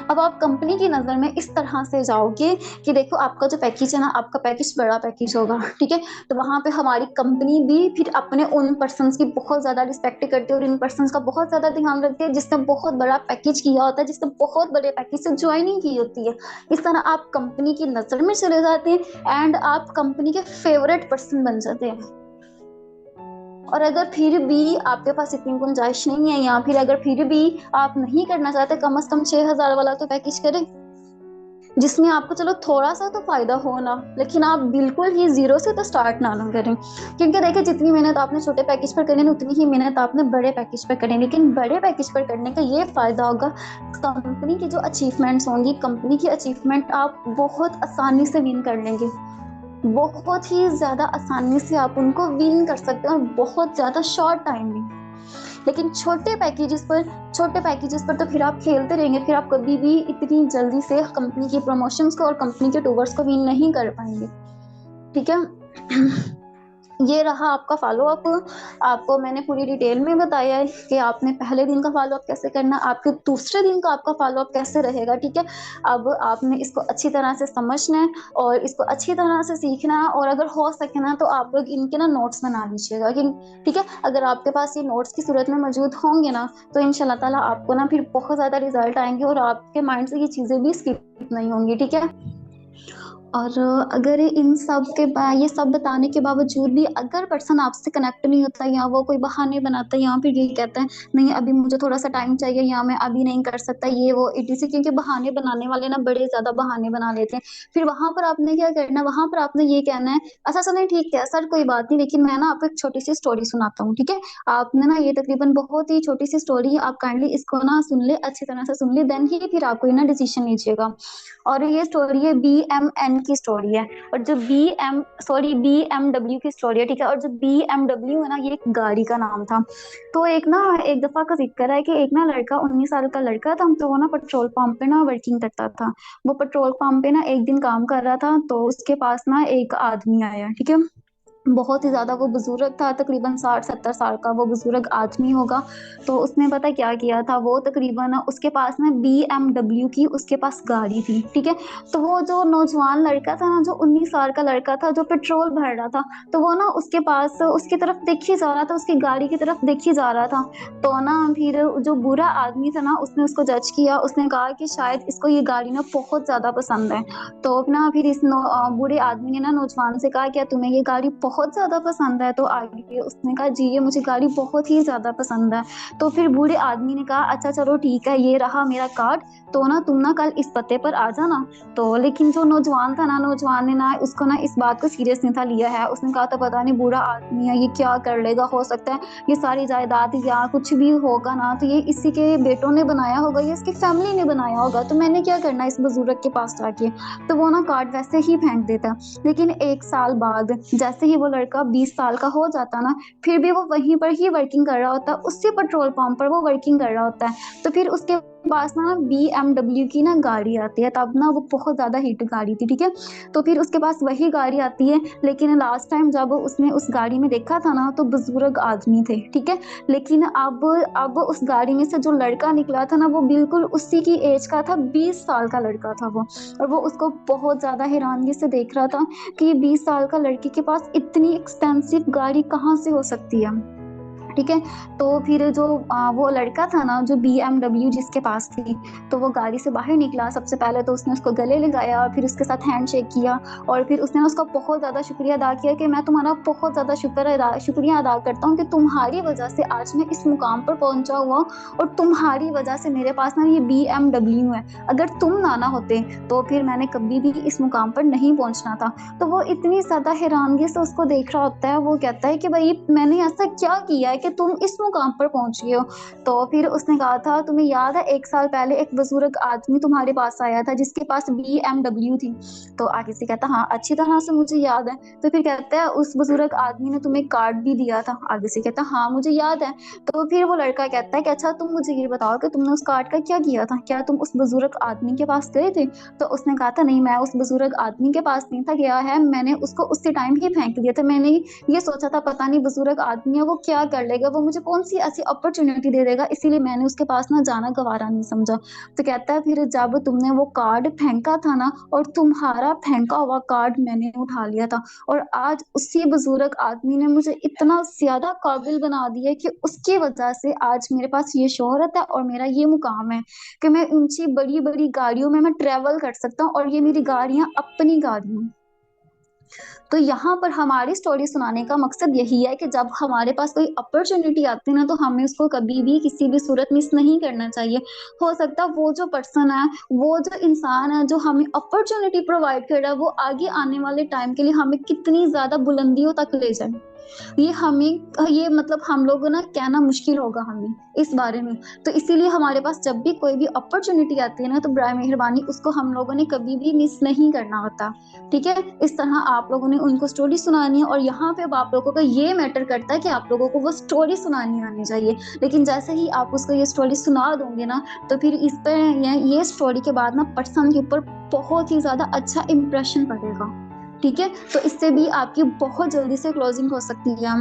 अब आप कंपनी की नज़र में इस तरह से जाओगे कि देखो आपका जो पैकेज है ना, आपका पैकेज बड़ा पैकेज होगा, ठीक है। तो वहाँ पे हमारी कंपनी भी फिर अपने उन पर्सन्स की बहुत ज़्यादा रिस्पेक्ट करती है और इन पर्सन्स का बहुत ज़्यादा ध्यान रखती है जिसने बहुत बड़ा पैकेज किया होता है, जिसने बहुत बड़े पैकेज से ज्वाइनिंग की होती है। इस तरह आप कंपनी की नज़र में चले जाते हैं एंड आप कंपनी के फेवरेट पर्सन बन जाते हैं। और अगर फिर भी आपके पास इतनी गुंजाइश नहीं है या फिर अगर फिर भी आप नहीं करना चाहते, कम से कम 6,000 वाला तो पैकेज करें जिसमें आपको चलो थोड़ा सा तो फायदा हो ना, लेकिन आप बिल्कुल ही जीरो से तो स्टार्ट ना करें। क्योंकि देखिए जितनी मेहनत आपने छोटे पैकेज पर करनी है उतनी ही मेहनत आपने बड़े पैकेज पर करनी है। लेकिन बड़े पैकेज पर करने का ये फायदा होगा, कंपनी की जो अचीवमेंट्स होंगी, कंपनी की अचीवमेंट आप बहुत आसानी से विन कर लेंगे, बहुत ही ज्यादा आसानी से आप उनको विन कर सकते हैं और बहुत ज्यादा शॉर्ट टाइम में। लेकिन छोटे पैकेजेस पर तो फिर आप खेलते रहेंगे, फिर आप कभी भी इतनी जल्दी से कंपनी की प्रमोशंस को और कंपनी के टूवर्स को विन नहीं कर पाएंगे, ठीक है। ये रहा आपका फॉलोअप। आपको मैंने पूरी डिटेल में बताया है कि आपने पहले दिन का फॉलोअप कैसे करना, आपके दूसरे दिन का आपका फॉलोअप कैसे रहेगा, ठीक है। अब आपने इसको अच्छी तरह से समझना है और इसको अच्छी तरह से सीखना है और अगर हो सके ना तो आप लोग इनके ना नोट्स बना लीजिएगा, ठीक है। अगर आपके पास ये नोट्स की सूरत में मौजूद होंगे ना तो इंशाल्लाह ताला आपको ना फिर बहुत ज़्यादा रिजल्ट आएंगे और आपके माइंड से ये चीज़ें भी स्किप नहीं होंगी, ठीक है। और अगर इन सब के ये सब बताने के बावजूद भी अगर पर्सन आपसे कनेक्ट नहीं होता या वो कोई बहाने बनाता है या फिर ये कहता है नहीं अभी मुझे थोड़ा सा टाइम चाहिए या मैं अभी नहीं कर सकता ये वो etc, क्योंकि बहाने बनाने वाले ना बड़े ज्यादा बहाने बना लेते हैं। फिर वहां पर आपने क्या करना है, वहां पर आपने ये कहना है अच्छा चलो ठीक है सर कोई बात नहीं, लेकिन मैं ना आपको एक छोटी सी स्टोरी सुनाता हूँ, ठीक है। आपने ना ये तकरीबन बहुत ही छोटी सी स्टोरी है, आप काइंडली इसको ना सुन ले, अच्छी तरह से सुन ले, देन ही फिर आप कोई ना डिसीजन लीजिएगा। और ये स्टोरी है BMN की स्टोरी है और जो BMW की स्टोरी है, ठीक है। और जो BMW है ना ये एक गाड़ी का नाम था। तो एक दफा का जिक्र है कि एक ना लड़का 19 साल का लड़का था, तो वो ना पेट्रोल पंप पे ना वर्किंग करता था। वो पेट्रोल पंप पे ना एक दिन काम कर रहा था तो उसके पास ना एक आदमी आया, ठीक है। बहुत ही ज्यादा वो बुजुर्ग था, तकरीबन 60-70 साल का वो बुजुर्ग आदमी होगा। तो उसने पता क्या किया था, वो तकरीबन उसके पास ना BMW की उसके पास गाड़ी थी, ठीक है। तो वो जो नौजवान लड़का था ना, जो 19 साल का लड़का था जो पेट्रोल भर रहा था, तो वो ना उसके पास उसकी तरफ देख ही जा रहा था, उसकी गाड़ी की तरफ देख ही जा रहा था। तो ना फिर जो बुरा आदमी था ना उसने उसको जज किया, उसने कहा कि शायद इसको ये गाड़ी ना बहुत ज्यादा पसंद है। तो ना फिर इस बूढ़े आदमी ने ना नौजवान से कहा क्या तुम्हें ये गाड़ी बहुत ज्यादा पसंद है, तो आगे उसने कहा जी ये मुझे गाड़ी बहुत ही ज्यादा पसंद है। तो फिर बूढ़े आदमी ने कहा अच्छा चलो ठीक है ये रहा मेरा कार्ड, तो ना तुम ना कल इस पते पर आ जाना। तो लेकिन जो नौजवान था ना, नौजवान ने ना उसको ना इस बात को सीरियस नहीं था लिया है। उसने कहा था पता नहीं बूढ़ा आदमी है ये क्या कर लेगा, हो सकता है ये सारी जायदाद या कुछ भी होगा ना तो ये इसी के बेटों ने बनाया होगा, ये इसकी फैमिली ने बनाया होगा, तो मैंने क्या करना इस बुजुर्ग के पास जाके। तो वो ना कार्ड वैसे ही फेंक देता। लेकिन 1 साल बाद जैसे ही वो लड़का 20 साल का हो जाता ना, फिर भी वो वहीं पर ही वर्किंग कर रहा होता, उसी पेट्रोल पंप पर वो वर्किंग कर रहा होता है। तो फिर उसके पास ना BMW की ना गाड़ी आती है, तब ना वो बहुत ज्यादा हिट गाड़ी थी, ठीक है। तो फिर उसके पास वही गाड़ी आती है, लेकिन लास्ट टाइम जब उसने उस गाड़ी में देखा था ना तो बुजुर्ग आदमी थे, ठीक है। लेकिन अब उस गाड़ी में से जो लड़का निकला था ना वो बिल्कुल उसी की एज का था, 20 साल का लड़का था वो। और वो उसको बहुत ज्यादा हैरानगी से देख रहा था कि 20 साल का लड़के के पास इतनी एक्सपेंसिव गाड़ी कहाँ से हो सकती है, ठीक है। तो फिर जो वो लड़का था ना जो BMW जिसके पास थी, तो वो गाड़ी से बाहर निकला। सबसे पहले तो उसने उसको गले लगाया, फिर उसके साथ हैंडशेक किया और फिर उसने उसका बहुत ज़्यादा शुक्रिया अदा किया कि मैं तुम्हारा बहुत ज़्यादा शुक्रिया अदा करता हूँ कि तुम्हारी वजह से आज मैं इस मुकाम पर पहुंचा हुआ और तुम्हारी वजह से मेरे पास ना ये BMW है, अगर तुम ना होते तो फिर मैंने कभी भी इस मुकाम पर नहीं पहुंचना था। तो वो इतनी ज़्यादा हैरानगी से उसको देख रहा होता है, वो कहता है कि भाई मैंने ऐसा क्या किया है कि तुम इस मुकाम पर पहुंच गए हो। तो फिर उसने कहा था तुम्हें याद है 1 साल पहले एक बुजुर्ग आदमी तुम्हारे पास आया था जिसके पास BMW थी। तो आगे से कहता हाँ अच्छी तरह से मुझे याद है। तो फिर कहता है उस बुजुर्ग आदमी ने तुम्हें कार्ड भी दिया था, आगे से कहता हाँ मुझे याद है। तो फिर वो लड़का कहता है कि अच्छा तुम मुझे ये बताओ कि तुमने उस कार्ड का क्या किया था, क्या तुम उस बुजुर्ग आदमी के पास गए थे। तो उसने कहा था नहीं मैं उस बुजुर्ग आदमी के पास नहीं था गया है, मैंने उसको उसी टाइम ही फेंक दिया था। मैंने ये सोचा था पता नहीं बुजुर्ग आदमी है वो क्या कर लेगा, जाएगा, वो मुझे कौन सी ऐसी अपॉर्चुनिटी दे देगा, इसीलिए मैंने उसके पास ना जाना गवारा नहीं समझा। तो कहता है फिर जब तुमने वो कार्ड फेंका था ना, और तुम्हारा फेंका हुआ कार्ड मैंने उठा लिया था, और आज उसी बुजुर्ग आदमी ने मुझे इतना ज्यादा काबिल बना दिया कि उसकी वजह से आज मेरे पास ये शोहरत है और मेरा ये मुकाम है कि मैं ऊंची बड़ी बड़ी गाड़ियों में मैं ट्रेवल कर सकता हूँ, और ये मेरी गाड़ियां अपनी गाड़ियां। तो यहाँ पर हमारी स्टोरी सुनाने का मकसद यही है कि जब हमारे पास कोई अपॉर्चुनिटी आती है ना, तो हमें उसको कभी भी किसी भी सूरत मिस नहीं करना चाहिए। हो सकता है वो जो पर्सन है, वो जो इंसान है जो हमें अपॉर्चुनिटी प्रोवाइड कर रहा है, वो आगे आने वाले टाइम के लिए हमें कितनी ज्यादा बुलंदियों तक ले जाए, ये हमें ये मतलब हम लोगों ना कहना मुश्किल होगा हमें इस बारे में। तो इसीलिए हमारे पास जब भी कोई भी अपॉर्चुनिटी आती है ना, तो बराए मेहरबानी उसको हम लोगों ने कभी भी मिस नहीं करना होता। ठीक है, इस तरह आप लोगों ने उनको स्टोरी सुनानी है, और यहाँ पे अब आप लोगों का ये मैटर करता है कि आप लोगों को वो स्टोरी सुनानी आनी चाहिए। लेकिन जैसे ही आप उसको ये स्टोरी सुना दोगे ना, तो फिर इस पर ये स्टोरी के बाद ना पर्सन के ऊपर बहुत ही ज्यादा अच्छा इंप्रेशन पड़ेगा। ठीक है, तो इससे भी आपकी बहुत जल्दी से क्लोजिंग हो सकती है।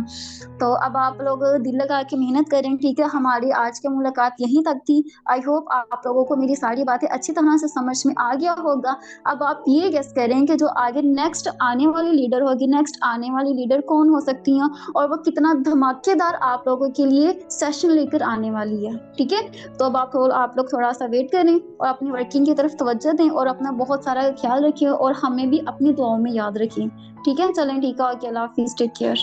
तो अब आप लोग दिल लगा के मेहनत करें। ठीक है, हमारी आज की मुलाकात यहीं तक थी। आई होप आप लोगों को मेरी सारी बातें अच्छी तरह से समझ में आ गया होगा। अब आप ये गेस करें कि जो आगे नेक्स्ट आने वाली लीडर होगी, नेक्स्ट आने वाली लीडर कौन हो सकती है, और वो कितना धमाकेदार आप लोगों के लिए सेशन लेकर आने वाली है। ठीक है, तो अब आप लोग थोड़ा सा वेट करें और अपनी वर्किंग की तरफ तवज्जो दें, और अपना बहुत सारा ख्याल रखिए, और हमें भी अपनी दुआओं में याद रखिए। ठीक है, चलें, ठीक है, ओके, अल्लाह हाफिज, टेक केयर।